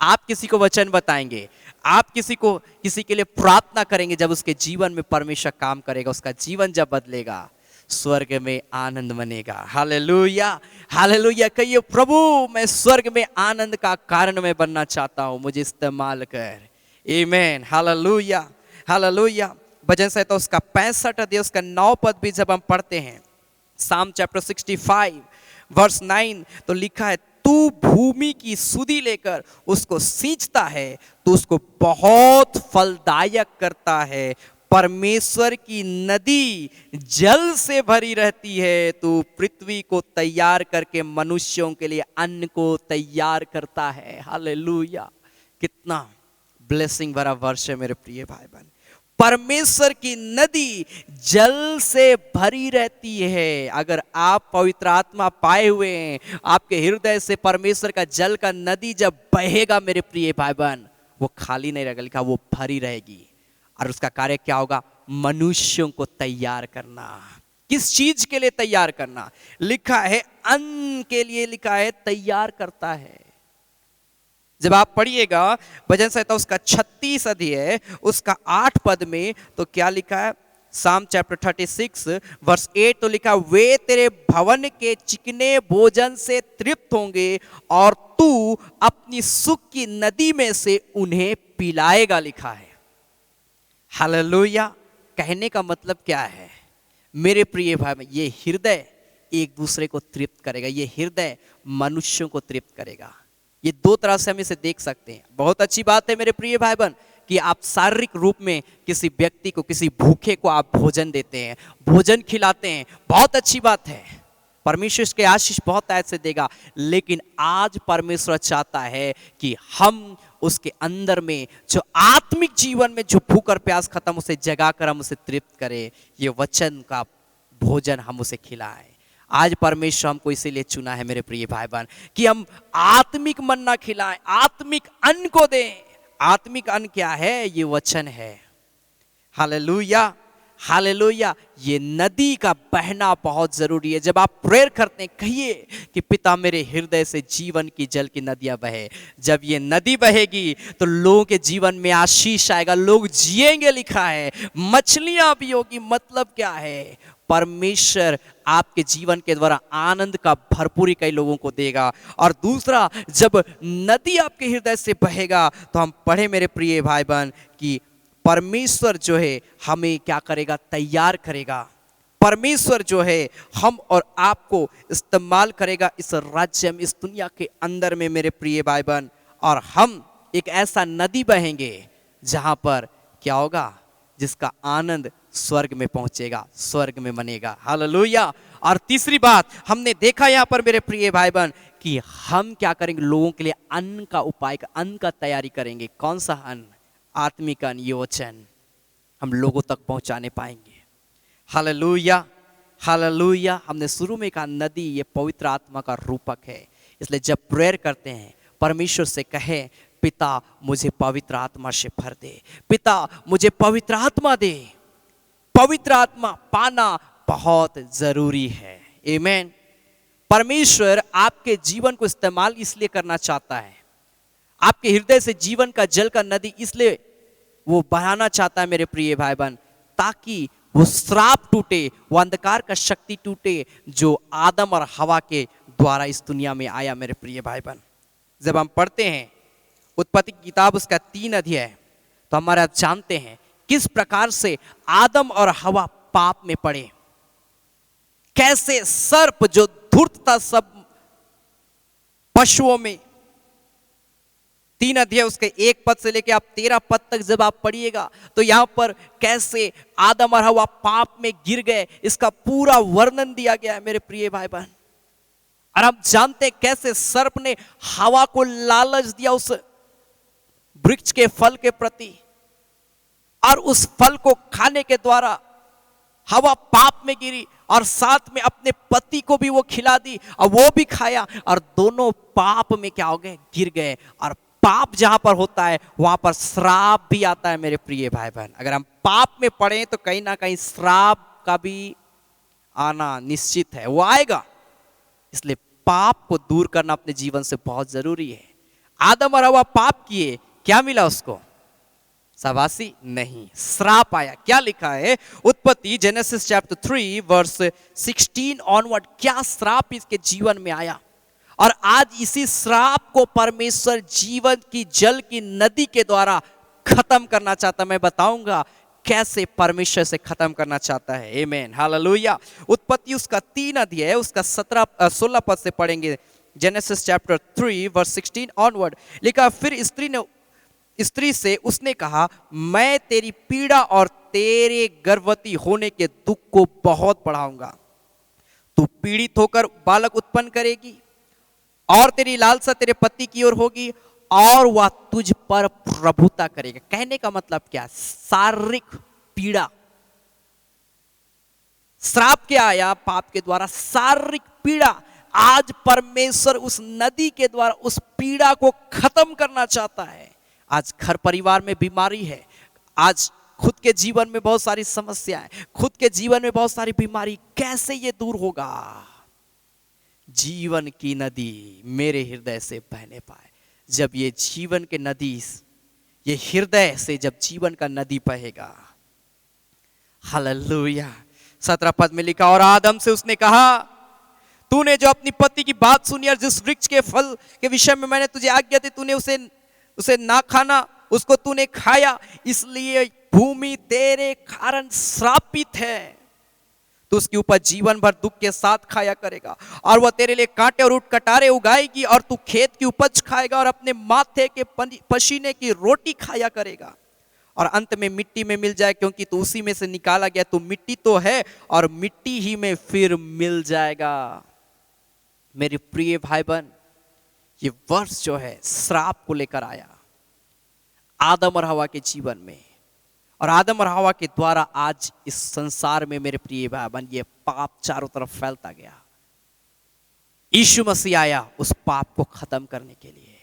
आप किसी को वचन बताएंगे, आप किसी के लिए प्रार्थना करेंगे, जब उसके जीवन में परमेश्वर काम करेगा, उसका जीवन जब बदलेगा, स्वर्ग में आनंद मनेगा। Hallelujah, hallelujah. कहिए प्रभु, मैं स्वर्ग में आनंद का कारण मैं बनना चाहता हूं, मुझे इस्तेमाल कर। आमीन, हालेलुया, हालेलुया। भजन संहिता उसका 65 अध्याय उसका 9 पद भी जब हम पढ़ते हैं, साम चैप्टर 65 वर्स 9, तो लिखा है तू भूमि की सुधि लेकर उसको सींचता है, तो उसको बहुत फलदायक करता है। परमेश्वर की नदी जल से भरी रहती है, तू पृथ्वी को तैयार करके मनुष्यों के लिए अन्न को तैयार करता है। हालेलुया, कितना ब्लेसिंग भरा वर्ष है मेरे प्रिय भाई बहन। परमेश्वर की नदी जल से भरी रहती है। अगर आप पवित्र आत्मा पाए हुए हैं, आपके हृदय से परमेश्वर का जल का नदी जब बहेगा मेरे प्रिय भाई बहन, वो खाली नहीं रहेगा, लिखा वो भरी रहेगी। और उसका कार्य क्या होगा? मनुष्यों को तैयार करना। किस चीज के लिए तैयार करना? लिखा है अन्न के लिए, लिखा है तैयार करता है। जब आप पढ़िएगा भजन संहिता उसका 36 अध्याय उसका 8 पद में, तो क्या लिखा है? साम चैप्टर 36 वर्स 8, तो लिखा वे तेरे भवन के चिकने भोजन से तृप्त होंगे और तू अपनी सुख की नदी में से उन्हें पिलाएगा, लिखा है। हालेलुया। कहने का मतलब क्या है मेरे प्रिय भाई? ये हृदय एक दूसरे को तृप्त करेगा, ये हृदय मनुष्यों को तृप्त करेगा। ये दो तरह से हम इसे देख सकते हैं। बहुत अच्छी बात है मेरे प्रिय भाई बहन कि आप शारीरिक रूप में किसी व्यक्ति को, किसी भूखे को आप भोजन देते हैं, भोजन खिलाते हैं, बहुत अच्छी बात है। परमेश्वर इसके आशीष बहुत ऐसे देगा। लेकिन आज परमेश्वर चाहता है कि हम उसके अंदर में जो आत्मिक जीवन में जो भूख और प्यास खत्म, उसे जगाकर हम उसे तृप्त करें। ये वचन का भोजन हम उसे खिलाएं। आज परमेश्वर हमको इसीलिए चुना है मेरे प्रिय भाई बहन कि हम आत्मिक मन्ना खिलाएं, आत्मिक अन्न को दें। आत्मिक अन्न क्या है? ये वचन है। Hallelujah, hallelujah. ये नदी का बहना बहुत जरूरी है। जब आप प्रेयर करते हैं, कहिए कि पिता मेरे हृदय से जीवन की जल की नदियां बहे। जब ये नदी बहेगी तो लोगों के जीवन में आशीष आएगा, लोग जिएंगे, लिखा है। मछलियां भी होगी। मतलब क्या है? परमेश्वर आपके जीवन के द्वारा आनंद का भरपूरी कई लोगों को देगा। और दूसरा, जब नदी आपके हृदय से बहेगा तो हम पढ़े मेरे प्रिय भाई बहन कि परमेश्वर जो है हमें क्या करेगा? तैयार करेगा। परमेश्वर जो है हम और आपको इस्तेमाल करेगा इस राज्य में, इस दुनिया के अंदर में मेरे प्रिय भाई बहन। और हम एक ऐसा नदी बहेंगे जहां पर क्या होगा? जिसका आनंद स्वर्ग में पहुंचेगा, स्वर्ग में बनेगा। हालेलुया। और तीसरी बात हमने देखा यहां पर मेरे प्रिय भाई बहन कि हम क्या करेंगे? लोगों के लिए अन्न का उपाय, अन्न का तैयारी करेंगे। कौन सा अन्न? आत्मिक अन्न, ये वचन हम लोगों तक पहुंचाने पाएंगे। Hallelujah, hallelujah. हमने शुरू में कहा नदी ये पवित्र आत्मा का रूपक है। इसलिए जब प्रेयर करते हैं, परमेश्वर से कहे पिता मुझे पवित्र आत्मा से भर दे, पिता मुझे पवित्र आत्मा दे। पवित्र आत्मा पाना बहुत जरूरी है। आमीन। परमेश्वर आपके जीवन को इस्तेमाल इसलिए करना चाहता है, आपके हृदय से जीवन का जल का नदी इसलिए वो बहाना चाहता है मेरे प्रिय भाई बहन, ताकि वो श्राप टूटे, वो अंधकार का शक्ति टूटे जो आदम और हवा के द्वारा इस दुनिया में आया मेरे प्रिय भाई बहन। जब हम पढ़ते हैं उत्पत्ति की किताब उसका 3 अध्याय। तो हमारे आप जानते हैं किस प्रकार से आदम और हवा पाप में पड़े, कैसे सर्प जो धूर्त था सब पशुओं में। 3 अध्याय उसके 1 पद से लेके आप 13 पद तक जब आप पढ़िएगा तो यहां पर कैसे आदम और हवा पाप में गिर गए, इसका पूरा वर्णन दिया गया है मेरे प्रिय भाई बहन। और हम जानते हैं कैसे सर्प ने हवा को लालच दिया उस वृक्ष के फल के प्रति, और उस फल को खाने के द्वारा हवा पाप में गिरी और साथ में अपने पति को भी वो खिला दी और वो भी खाया, और दोनों पाप में क्या हो गए, गिर गए। और पाप जहां पर होता है वहां पर श्राप भी आता है मेरे प्रिय भाई बहन। अगर हम पाप में पड़े तो कहीं ना कहीं श्राप का भी आना निश्चित है, वो आएगा। इसलिए पाप को दूर करना अपने जीवन से बहुत जरूरी है। आदम और हवा पाप किए, क्या मिला उसको? शाबाशी नहीं, श्राप आया। क्या लिखा है उत्पत्ति जेनेसिस चैप्टर 3 वर्स 16 ऑनवर्ड, क्या श्राप इसके जीवन में आया। और आज इसी श्राप को परमेश्वर जीवन की जल की नदी के द्वारा खत्म करना चाहता। मैं बताऊंगा कैसे परमेश्वर से खत्म करना चाहता है। आमेन, हालेलुया। उत्पत्ति उसका 3 अध्याय उसका 16 पद से पढ़ेंगे। जेनेसिस चैप्टर 3 वर्स 16 ऑनवर्ड लिखा, फिर स्त्री से उसने कहा, मैं तेरी पीड़ा और तेरे गर्भवती होने के दुख को बहुत बढ़ाऊंगा। तू पीड़ित होकर बालक उत्पन्न करेगी और तेरी लालसा तेरे पति की ओर होगी और वह तुझ पर प्रभुता करेगा। कहने का मतलब क्या? शारीरिक पीड़ा। श्राप क्या आया पाप के द्वारा? शारीरिक पीड़ा। आज परमेश्वर उस नदी के द्वारा उस पीड़ा को खत्म करना चाहता है। आज घर परिवार में बीमारी है, आज खुद के जीवन में बहुत सारी समस्याएं, खुद के जीवन में बहुत सारी बीमारी, कैसे ये दूर होगा? जीवन की नदी मेरे हृदय से बहने पाए। जब ये जीवन के नदी, ये हृदय से जब जीवन का नदी बहेगा। हालेलुया। 17 पद में लिखा, और आदम से उसने कहा, तूने जो अपनी पति की बात सुनी और जिस वृक्ष के फल के विषय में मैंने तुझे आज्ञा दी, तूने उसे ना खाना, उसको तूने खाया, इसलिए भूमि तेरे कारण श्रापित है। तो उसके ऊपर जीवन भर दुख के साथ खाया करेगा और वह तेरे लिए कांटे और ऊंट कटारे उगाएगी और तू खेत की उपज खाएगा और अपने माथे के पसीने की रोटी खाया करेगा और अंत में मिट्टी में मिल जाए, क्योंकि तू उसी में से निकाला गया। तू मिट्टी तो है और मिट्टी ही में फिर मिल जाएगा। मेरे प्रिय भाई बहन, ये वर्ष जो है श्राप को लेकर आया आदम और हवा के जीवन में, और आदम और हवा के द्वारा आज इस संसार में मेरे प्रिय भाई बहन ये पाप चारों तरफ फैलता गया। यीशु मसीह आया उस पाप को खत्म करने के लिए,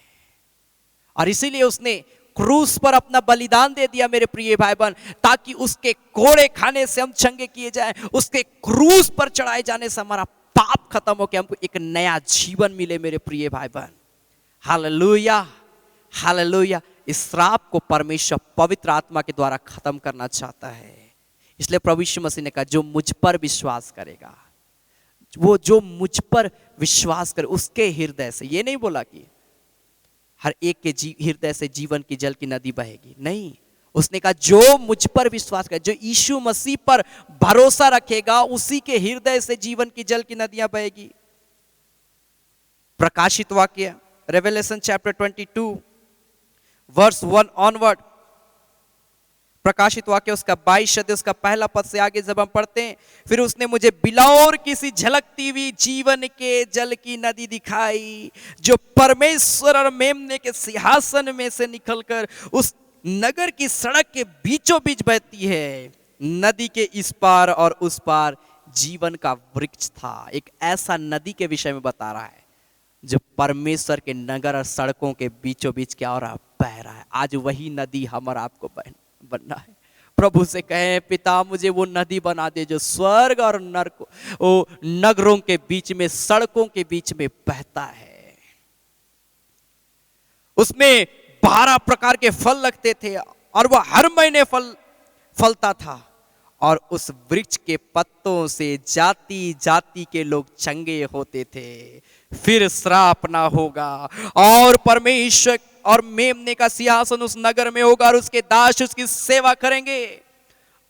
और इसीलिए उसने क्रूस पर अपना बलिदान दे दिया मेरे प्रिय भाई बहन, ताकि उसके कोड़े खाने से हम चंगे किए जाएं, उसके क्रूस पर चढ़ाए जाने से हमारा पाप खत्म हो के हमको एक नया जीवन मिले मेरे प्रिय भाई बहन। Hallelujah, hallelujah. इस श्राप को परमेश्वर पवित्र आत्मा के द्वारा खत्म करना चाहता है। इसलिए प्रभु यीशु मसीह ने कहा, जो मुझ पर विश्वास करेगा, वो जो मुझ पर विश्वास करे उसके हृदय से, ये नहीं बोला कि हर एक के हृदय से जीवन की जल की नदी बहेगी, नहीं। उसने कहा जो मुझ पर विश्वास करे, जो यीशु मसीह पर भरोसा रखेगा, उसी के हृदय से जीवन की जल की नदियां बहेगी। प्रकाशित वाक्य रेवलेशन चैप्टर 22 वर्स 1 ऑनवर्ड, प्रकाशित वाक्य उसका 22 अध्याय उसका पहला पद से आगे जब हम पढ़ते हैं, फिर उसने मुझे बिलौर किसी झलकती हुई जीवन के जल की नदी दिखाई, जो परमेश्वर और मेमने के सिंहासन में से निकलकर उस नगर की सड़क के बीचों बीच बहती है। नदी के इस पार और उस पार जीवन का वृक्ष था। एक ऐसा नदी के विषय में बता रहा है जो परमेश्वर के नगर और सड़कों के बीचों बीच क्या हो रहा, बह रहा है। आज वही नदी हम और आपको बनना है। प्रभु से कहें, पिता मुझे वो नदी बना दे जो स्वर्ग और नरक, वो नगरों के बीच में, सड़कों के बीच में बहता है। उसमें 12 प्रकार के फल लगते थे और वह हर महीने फलता था, और उस वृक्ष के पत्तों से जाति जाति के लोग चंगे होते थे। फिर श्राप ना होगा और परमेश्वर और मेमने का सिंहासन उस नगर में होगा और उसके दास उसकी सेवा करेंगे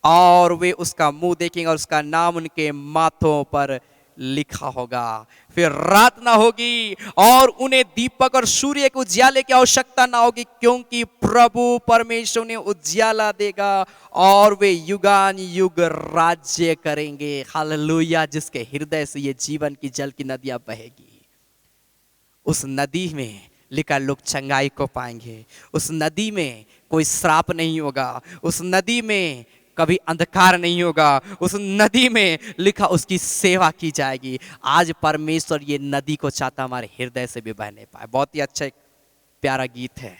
और वे उसका मुंह देखेंगे और उसका नाम उनके माथों पर लिखा होगा। फिर रात ना होगी और उन्हें दीपक और सूर्य के उजियाले की आवश्यकता ना होगी, क्योंकि प्रभु परमेश्वर ने उजियाला देगा और वे युगान युग राज्य करेंगे। हालेलुया। जिसके हृदय से ये जीवन की जल की नदियां बहेगी, उस नदी में लिखा लोग चंगाई को पाएंगे। उस नदी में कोई श्राप नहीं होगा, उस नदी में कभी अंधकार नहीं होगा, उस नदी में लिखा उसकी सेवा की जाएगी। आज परमेश्वर ये नदी को चाहता हमारे हृदय से भी बहने पाए। बहुत ही अच्छा एक प्यारा गीत है,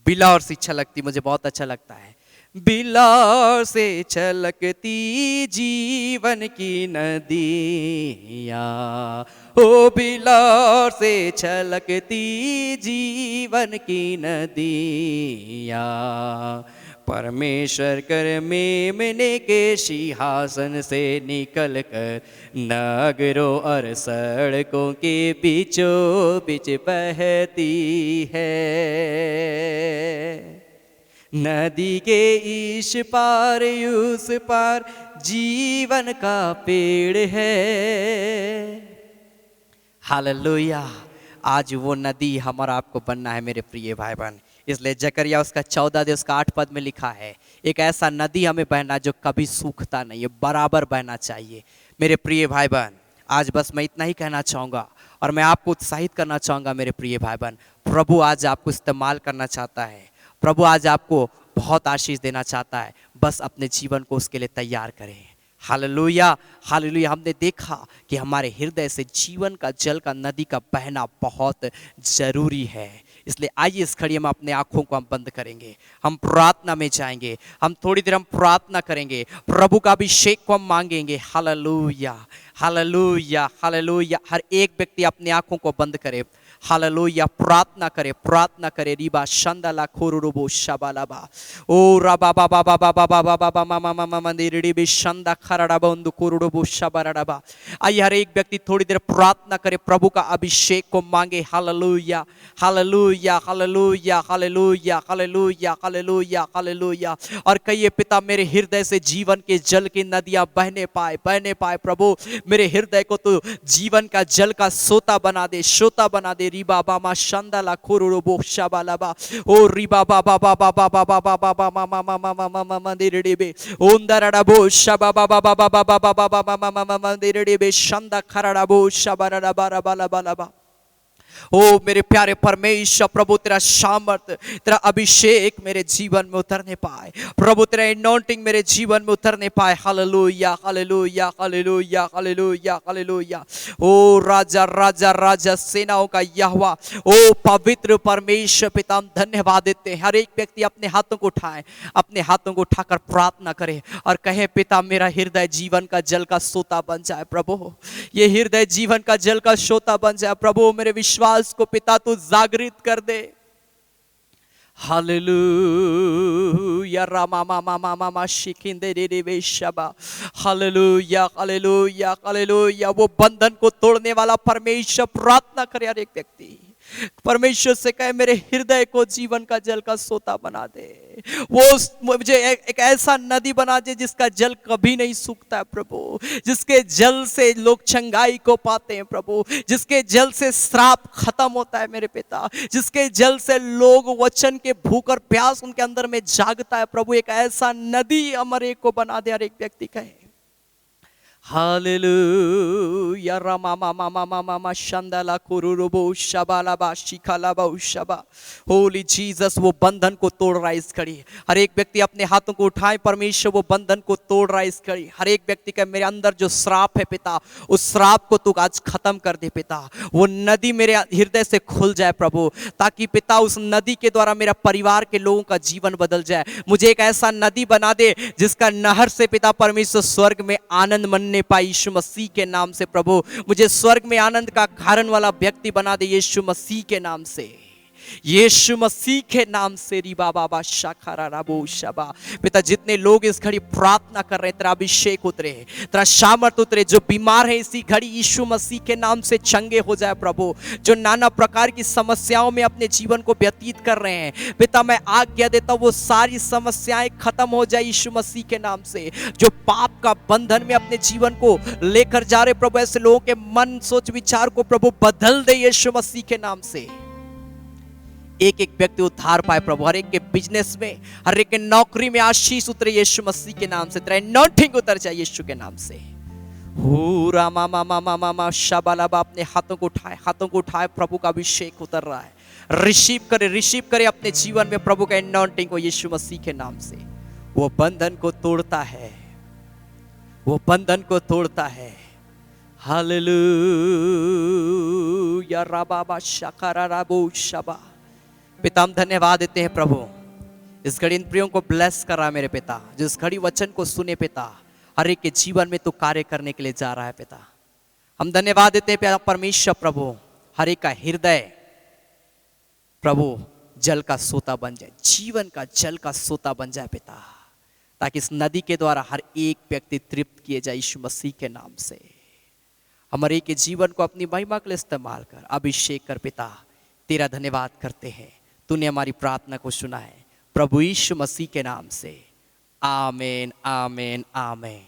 बिलौर से छलकती, मुझे बहुत अच्छा लगता है। बिलौर से छलकती जीवन की नदियाँ, ओ बिलौर से छलकती जीवन की नदियाँ, परमेश्वर कर मेमने के सिंहासन से निकल कर नगरों और सड़कों के बीचों बीच बहती है। नदी के इस पार उस पार जीवन का पेड़ है। हालेलुया। आज वो नदी हमारा आपको बनना है मेरे प्रिय भाई बहन। इसलिए जकरिया उसका 14 उसका 8 पद में लिखा है, एक ऐसा नदी हमें बहना जो कभी सूखता नहीं है, बराबर बहना चाहिए। मेरे प्रिय भाई बहन, आज बस मैं इतना ही कहना चाहूँगा और मैं आपको उत्साहित करना चाहूँगा मेरे प्रिय भाई बहन। प्रभु आज आपको इस्तेमाल करना चाहता है, प्रभु आज आपको बहुत आशीष देना चाहता है। बस अपने जीवन को उसके लिए तैयार करें। Hallelujah, hallelujah. हमने देखा कि हमारे हृदय से जीवन का जल का नदी का बहना बहुत जरूरी है। इसलिए आइए इस घड़ी में अपने आंखों को हम बंद करेंगे, हम प्रार्थना में जाएंगे, हम थोड़ी देर हम प्रार्थना करेंगे, प्रभु का अभिषेक को हम मांगेंगे। Hallelujah, hallelujah, hallelujah. हर एक व्यक्ति अपने आंखों को बंद करे, हालेलुया, प्रार्थना करे, प्रार्थना करे। रिबा शंदला खोरुरुबो शबालाबा ओ राबा बाबा बाबा बाबा बाबा मामा मामा मंदिर बे शंदा खरड़ा बंदु कोरुरुबो शबाराबा। आइए हर एक व्यक्ति थोड़ी देर प्रार्थना करे, प्रभु का अभिषेक को मांगे। Hallelujah, hallelujah, hallelujah, hallelujah, hallelujah, hallelujah, hallelujah. और कहिए, पिता मेरे हृदय से जीवन के जल की नदियां बहने पाए, बहने पाए। प्रभु मेरे हृदय को तो जीवन का जल का सोता बना दे, सोता बना दे। रिबा बामा शंदला खोरुरुबो शबालाबा ओ रिबा बाबा बाबा बाबा बाबा बाबा मामा मामा मामा मंदिर डेबे ओंदरडबो शबा बाबा बाबा बाबा बाबा मामा मामा मंदिर डेबे शंदा खरडबो शबरडबा रबा। ओ मेरे प्यारे परमेश्वर, प्रभु तेरा सामर्थ, तेरा अभिषेक मेरे जीवन में उतरने पाए, प्रभु तेरा एनॉइंटिंग मेरे जीवन में उतरने पाए। Hallelujah, hallelujah, hallelujah, hallelujah, hallelujah. ओ राजा राजा राजा सेनाओं का यहोवा, ओ पवित्र परमेश्वर पिता, हम धन्यवाद देते हैं। हर एक व्यक्ति अपने हाथों को उठाए, अपने हाथों को उठाकर प्रार्थना करे और कहे, पिता मेरा हृदय जीवन का जल का सोता बन जाए। प्रभु ये हृदय जीवन का जल का सोता बन जाए। प्रभु मेरे विश्वास को पिता तू जागृत कर दे। हालेलुया, रामा मामा मामा मा शिकिंदे रे वे शबा। Hallelujah, hallelujah, hallelujah. वो बंधन को तोड़ने वाला परमेश्वर, प्रार्थना करे हर एक व्यक्ति, परमेश्वर से कहे मेरे हृदय को जीवन का जल का सोता बना दे। वो मुझे एक ऐसा नदी बना दे जिसका जल कभी नहीं सूखता है प्रभु, जिसके जल से लोग चंगाई को पाते हैं प्रभु, जिसके जल से श्राप खत्म होता है मेरे पिता, जिसके जल से लोग वचन के भूख और प्यास उनके अंदर में जागता है प्रभु। एक ऐसा नदी हमारे को बना दे, हर एक व्यक्ति कहे। हालेलुया, रामा मामा मामा मामा शंदला कुरुरुबो शबालाबा शिखालाबा उशबा। होली जीसस, वो बंधन को तोड़ रहा है इस घड़ी। हर एक व्यक्ति अपने हाथों को उठाए, परमेश्वर वो बंधन को तोड़ रहा है इस घड़ी। हर एक व्यक्ति का मेरे अंदर जो श्राप है पिता, उस श्राप को तू आज खत्म कर दे पिता। वो नदी मेरे हृदय से खुल जाए प्रभु, ताकि पिता उस नदी के द्वारा मेरा परिवार के लोगों का जीवन बदल जाए। मुझे एक ऐसा नदी बना दे जिसका नहर से पिता परमेश्वर स्वर्ग में आनंद मनने पाए यीशु मसीह के नाम से। प्रभु मुझे स्वर्ग में आनंद का कारण वाला व्यक्ति बना दे यीशु मसीह के नाम से। यीशु मसीह के नाम से रिबा बाबा शाखारा राबो शबा। पिता जितने लोग इस घड़ी प्रार्थना कर रहे हैं, तेरा अभिषेक उतरे, तेरा सामर्थ उतरे। जो बीमार है इसी घड़ी यीशु मसीह के नाम से चंगे हो जाए प्रभु। जो नाना प्रकार की समस्याओं में अपने जीवन को व्यतीत कर रहे हैं पिता, मैं आज्ञा देता हूं वो सारी समस्याएं खत्म हो जाए यीशु मसीह के नाम से। जो पाप का बंधन में अपने जीवन को लेकर जा रहे प्रभु, ऐसे लोगों के मन सोच विचार को प्रभु बदल दे यीशु मसीह के नाम से। एक एक व्यक्ति उद्धार पाए प्रभु, हर एक के बिजनेस में, हर एक के नौकरी में आशीष उतरे यीशु मसीह के नाम से। तेरा अनॉइंटिंग उतर जाए यीशु के नाम से। पूरा मामा मामा मामा शाबालाबा, अपने हाथों को उठाए, प्रभु का अभिषेक उतर रहा है। रिसीव करे अपने जीवन में प्रभु का अनॉइंटिंग को यीशु मसीह के नाम से। वो बंधन को तोड़ता है, वो बंधन को तोड़ता है। हालेलुया राबाबा शकारा राबो शबा। पिता हम धन्यवाद देते हैं प्रभु, इस घड़ी इन प्रियों को ब्लेस कर रहा है मेरे पिता। जिस घड़ी वचन को सुने पिता, हर एक के जीवन में तू कार्य करने के लिए जा रहा है पिता। हम धन्यवाद देते हैं पिता परमेश्वर प्रभु, हर एक का हृदय प्रभु जल का सोता बन जाए, जीवन का जल का सोता बन जाए पिता, ताकि इस नदी के द्वारा हर एक व्यक्ति तृप्त किए जाए यीशु मसीह के नाम से। हमारे के जीवन को अपनी महिमा के लिए इस्तेमाल कर, अभिषेक कर पिता। तेरा धन्यवाद करते हैं, तूने हमारी प्रार्थना को सुना है प्रभु यीशु मसीह के नाम से। आमीन आमीन आमीन।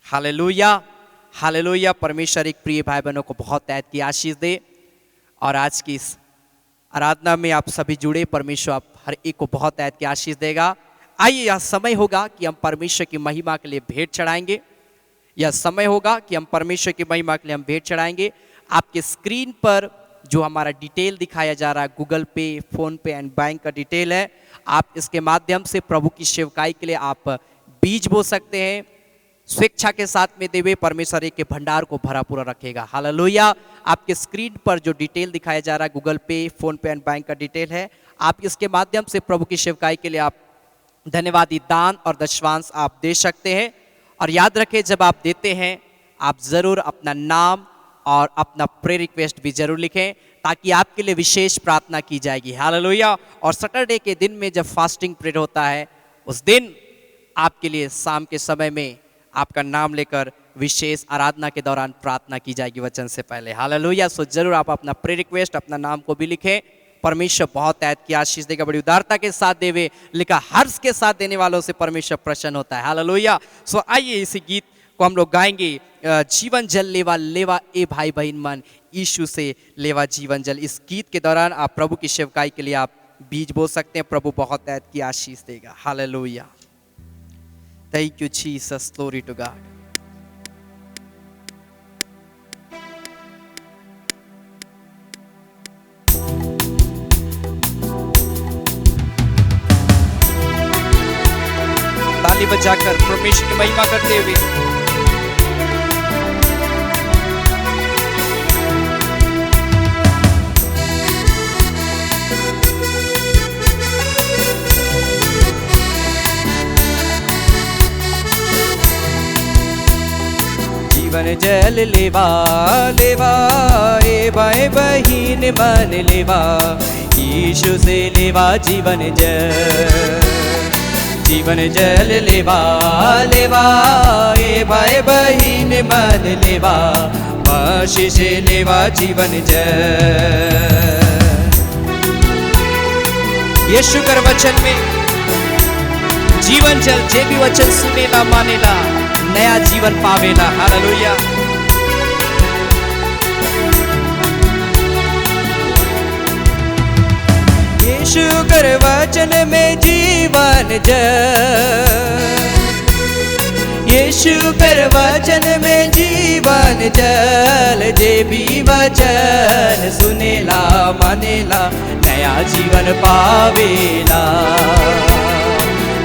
Hallelujah hallelujah. परमेश्वर एक प्रिय भाई बहनों को बहुत तैत की आशीष दे। और आज की इस आराधना में आप सभी जुड़े, परमेश्वर आप हर एक को बहुत तैत की आशीष देगा। आइए, यह समय होगा कि हम परमेश्वर की महिमा के लिए भेंट चढ़ाएंगे। यह समय होगा कि हम परमेश्वर की महिमा के लिए हम भेंट चढ़ाएंगे। आपके स्क्रीन पर जो हमारा डिटेल दिखाया जा रहा है, गूगल पे, फोन पे एंड बैंक का डिटेल है। आप इसके माध्यम से प्रभु की सेवकाई के लिए आप बीज बो सकते हैं। स्वेच्छा के साथ में देवे परमेश्वर के भंडार को भरा पूरा रखेगा। हालेलुया। आपके स्क्रीन पर जो डिटेल दिखाया जा रहा है, गूगल पे, फोन पे एंड बैंक का डिटेल है। आप इसके माध्यम से प्रभु की सेवकाई के लिए आप धन्यवादी दान और दशवांश आप दे सकते हैं। और याद रखें, जब आप देते हैं आप जरूर अपना नाम और अपना प्रेयर रिक्वेस्ट भी जरूर लिखें, ताकि आपके लिए विशेष प्रार्थना की जाएगी। हालेलुया। और सैटरडे के दिन में जब फास्टिंग प्रेयर होता है, उस दिन आपके लिए शाम के समय में आपका नाम लेकर विशेष आराधना के दौरान प्रार्थना की जाएगी वचन से पहले। हालेलुया। सो जरूर आप अपना प्रेयर रिक्वेस्ट, अपना नाम को भी लिखें। परमेश्वर बहुत तैत की आशीष देगा। बड़ी उदारता के साथ देवे, लिखा हर्ष के साथ देने वालों से परमेश्वर प्रसन्न होता है। हालेलुया। सो आइए इसी गीत को हम लोग गाएंगे। जीवन जल लेवा लेवा ए भाई बहन मन, यीशु से लेवा जीवन जल। इस गीत के दौरान आप प्रभु की सेवकाई के लिए आप बीज बो सकते हैं। प्रभु बहुत तैत की आशीष देगा। Hallelujah. Thank you Jesus, glory to God. ताली बजाकर परमेश्वर की महिमा करते हुए जीवन जल लेवा लेवा ए भाई बहिन मन लेवा, यीशु से लेवा जीवन जल। जीवन जल लेवा लेवा ए भाई बहिन मन लेवा, मसीह से लेवा जीवन जल। यीशु कर वचन में जीवन जल, जे भी वचन सुनेला मानेला नया जीवन पावेला। हालेलुया। यीशु कर वचन में जीवन जल, यीशु कर वचन में जीवन जल। जे भी वचन सुनेला मानेला नया जीवन पावेला।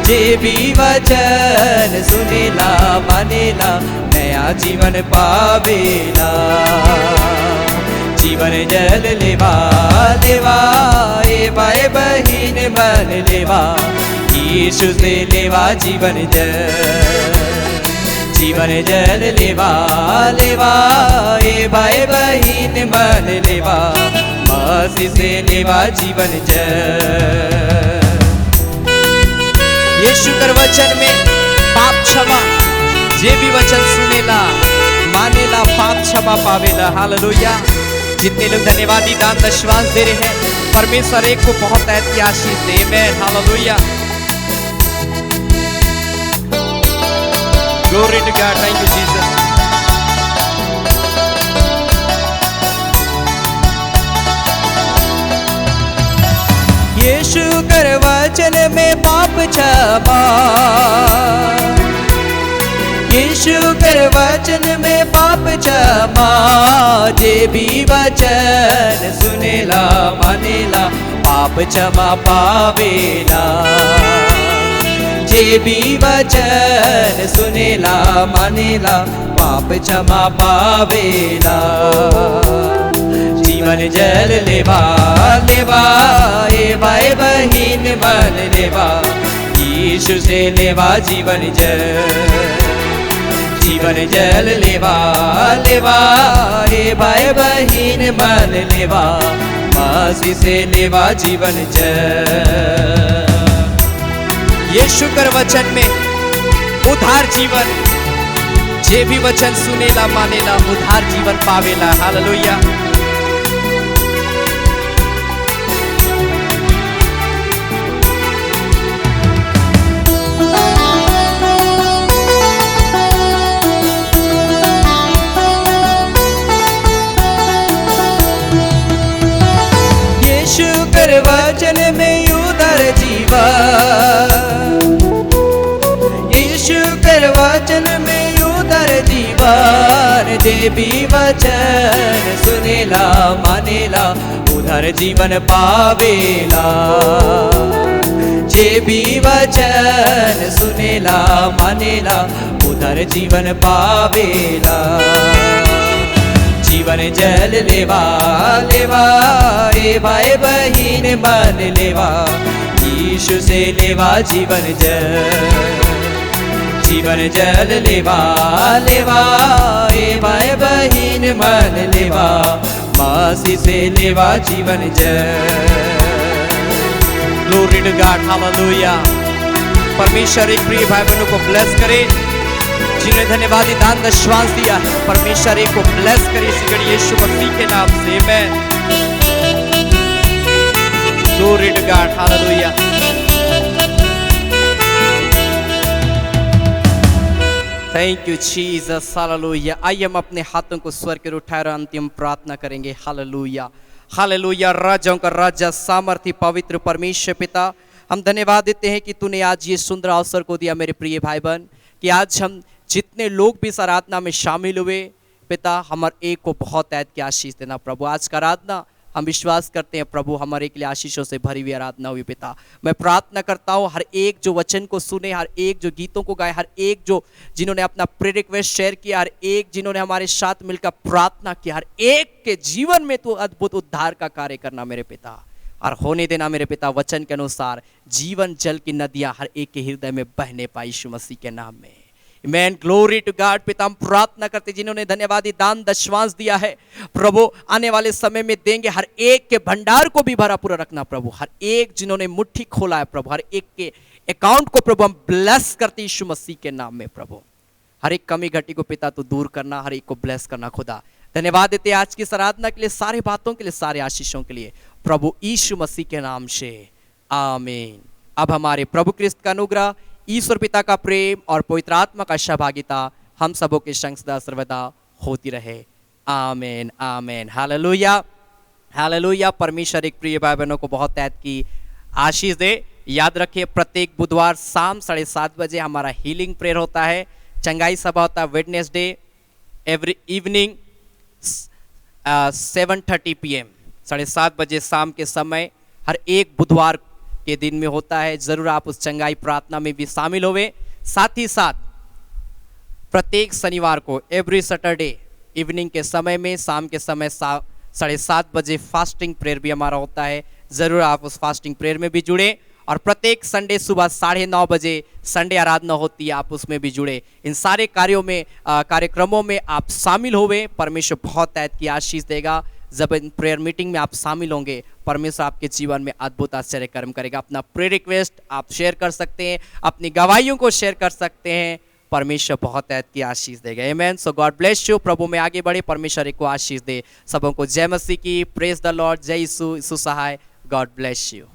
जे भी वचन सुनेला मानेला नया जीवन पावेला। जीवन जल लेवा लेवा ए भाई बहिन मन लेवा, यीशु से लेवा जीवन जल। जीवन जल लेवा लेवा ए भाई बहिन मन लेवा, मसीह से लेवा जीवन जल। यीशु कर वचन में पाप क्षमा, जे भी वचन सुनेला मानेला पाप क्षमा पावेला। हालेलुया। जितने लोग धन्यवादी दान दशवांश दे रहे हैं, परमेश्वर एक को बहुत ऐसी आशीष दे। आमीन। Hallelujah. Glory to God. Thank you, Jesus. यीशु कर वचन में पाप क्षमा, यीशु कर वचन में पाप क्षमा, जे भी वचन सुनेला मानेला पाप क्षमा पावेला। जे भी वचन सुनेला मानेला पाप क्षमा पावेला। जीवन जल लेवा लेवा ए भाई बहिन मन लेवा, यीशु से लेवा जीवन जल। जीवन जल लेवा लेवा ए भाई बहिन मन लेवा, मसीह से लेवा जीवन जल। यीशु कर वचन में उद्धार जीवन, जे भी वचन सुनेला मानेला उद्धार जीवन पावेला। हालेलुया। यीशु कर वचन में उद्धार जीवन, यीशु कर वचन में उद्धार जीवन, जे भी वचन सुनेला मानेला उद्धार जीवन पावेला। जे भी वचन सुनेला मानेला उद्धार जीवन पावेला। जीवन जल लेवा लेवा ए भाई बहिन मन लेवा, यीशु से लेवा जीवन जल। जीवन जल लेवा लेवा ए भाई बहिन मन लेवा, मसीह से लेवा जीवन जल। Glory to God. हालेलुया। परमेश्वर एक प्रिय भाई बहनों को ब्लेस करे जिन्हें धन्यवादी दान दशवांश दिया है। परमेश्वर एक को ब्लेस करे यीशु मसीह के नाम से। आमीन। Glory to God. Hallelujah. Thank you Jesus. Hallelujah. आइए हम अपने हाथों को स्वर के उठाए और अंतिम प्रार्थना करेंगे। हालेलुया। हालेलुया। राजाओं का राजा सामर्थी पवित्र परमेश्वर पिता, हम धन्यवाद देते हैं कि तूने आज ये सुंदर अवसर को दिया मेरे प्रिय भाई बहन, कि आज हम जितने लोग भी इस आराधना में शामिल हुए पिता, हमारे एक को बहुत ऐद की आशीष देना प्रभु। आज का आराधना हम विश्वास करते हैं प्रभु हमारे के लिए आशीषों से भरी हुई आराधना हुई पिता। मैं प्रार्थना करता हूँ हर एक जो वचन को सुने, हर एक जो गीतों को गाए, हर एक जो जिन्होंने अपना प्रेयर रिक्वेस्ट शेयर किया, हर एक जिन्होंने हमारे साथ मिलकर प्रार्थना की, हर एक के जीवन में तो अद्भुत उद्धार का कार्य करना मेरे पिता, और होने देना मेरे पिता वचन के अनुसार जीवन जल की नदियां हर एक के हृदय में बहने पाई यीशु मसीह के नाम में। आमीन। Glory to God. पिता हम प्रार्थना करते जिन्होंने धन्यवादी दान दशवांश दिया है प्रभु, आने वाले समय में देंगे, हर एक के भंडार को भी भरा पूरा रखना प्रभु। हर एक जिन्होंने मुट्ठी खोला है प्रभु, हर एक के अकाउंट को प्रभु हम ब्लेस करते यीशु मसीह के नाम में प्रभु। हर एक कमी घटी को पिता तो दूर करना, हर एक को ब्लेस करना खुदा। धन्यवाद देते आज की आराधना के लिए, सारी बातों के लिए, सारे आशीषों के लिए प्रभु यीशु मसीह के नाम से। आमीन। अब हमारे प्रभु क्रिस्त का अनुग्रह, ईश्वर पिता का प्रेम और पवित्र आत्मा का सहभागिता हम सबों के संग सदा सर्वदा होती रहे। आमीन। आमीन। हालेलुया। हालेलुया। परमेश्वर एक प्रिय भाई बहनों को बहुत ऐद की आशीष दे। याद रखिए प्रत्येक बुधवार शाम 7:30 बजे हमारा हीलिंग प्रेयर होता है, चंगाई सभा होता है वेडनेसडे एवरी इवनिंग 7:30 PM 7:30 बजे शाम के समय हर एक बुधवार के दिन में होता है। जरूर आप उस चंगाई प्रार्थना में भी शामिल होवे। साथ ही साथ प्रत्येक शनिवार को एवरी सैटरडे इवनिंग के समय में शाम के समय 7:30 बजे फास्टिंग प्रेयर भी हमारा होता है। जरूर आप उस फास्टिंग प्रेयर में भी जुड़े। और प्रत्येक संडे सुबह 9:30 बजे संडे आराधना होती है, आप उसमें भी जुड़े। इन सारे कार्यों में कार्यक्रमों में आप शामिल होवे। परमेश्वर बहुत ऐद की आशीष देगा। जब इन प्रेयर मीटिंग में आप शामिल होंगे, परमेश्वर आपके जीवन में अद्भुत आश्चर्य कर्म करेगा। अपना प्रेयर रिक्वेस्ट आप शेयर कर सकते हैं, अपनी गवाहियों को शेयर कर सकते हैं। परमेश्वर बहुत ऐत की आशीष देगा। आमेन। सो गॉड ब्लेस यू। प्रभु में आगे बढ़े, परमेश्वर को आशीष दे। सबों को जय मसीह की, प्रेज द लॉर्ड, जय यीशु, यीशु सहाय। God bless you.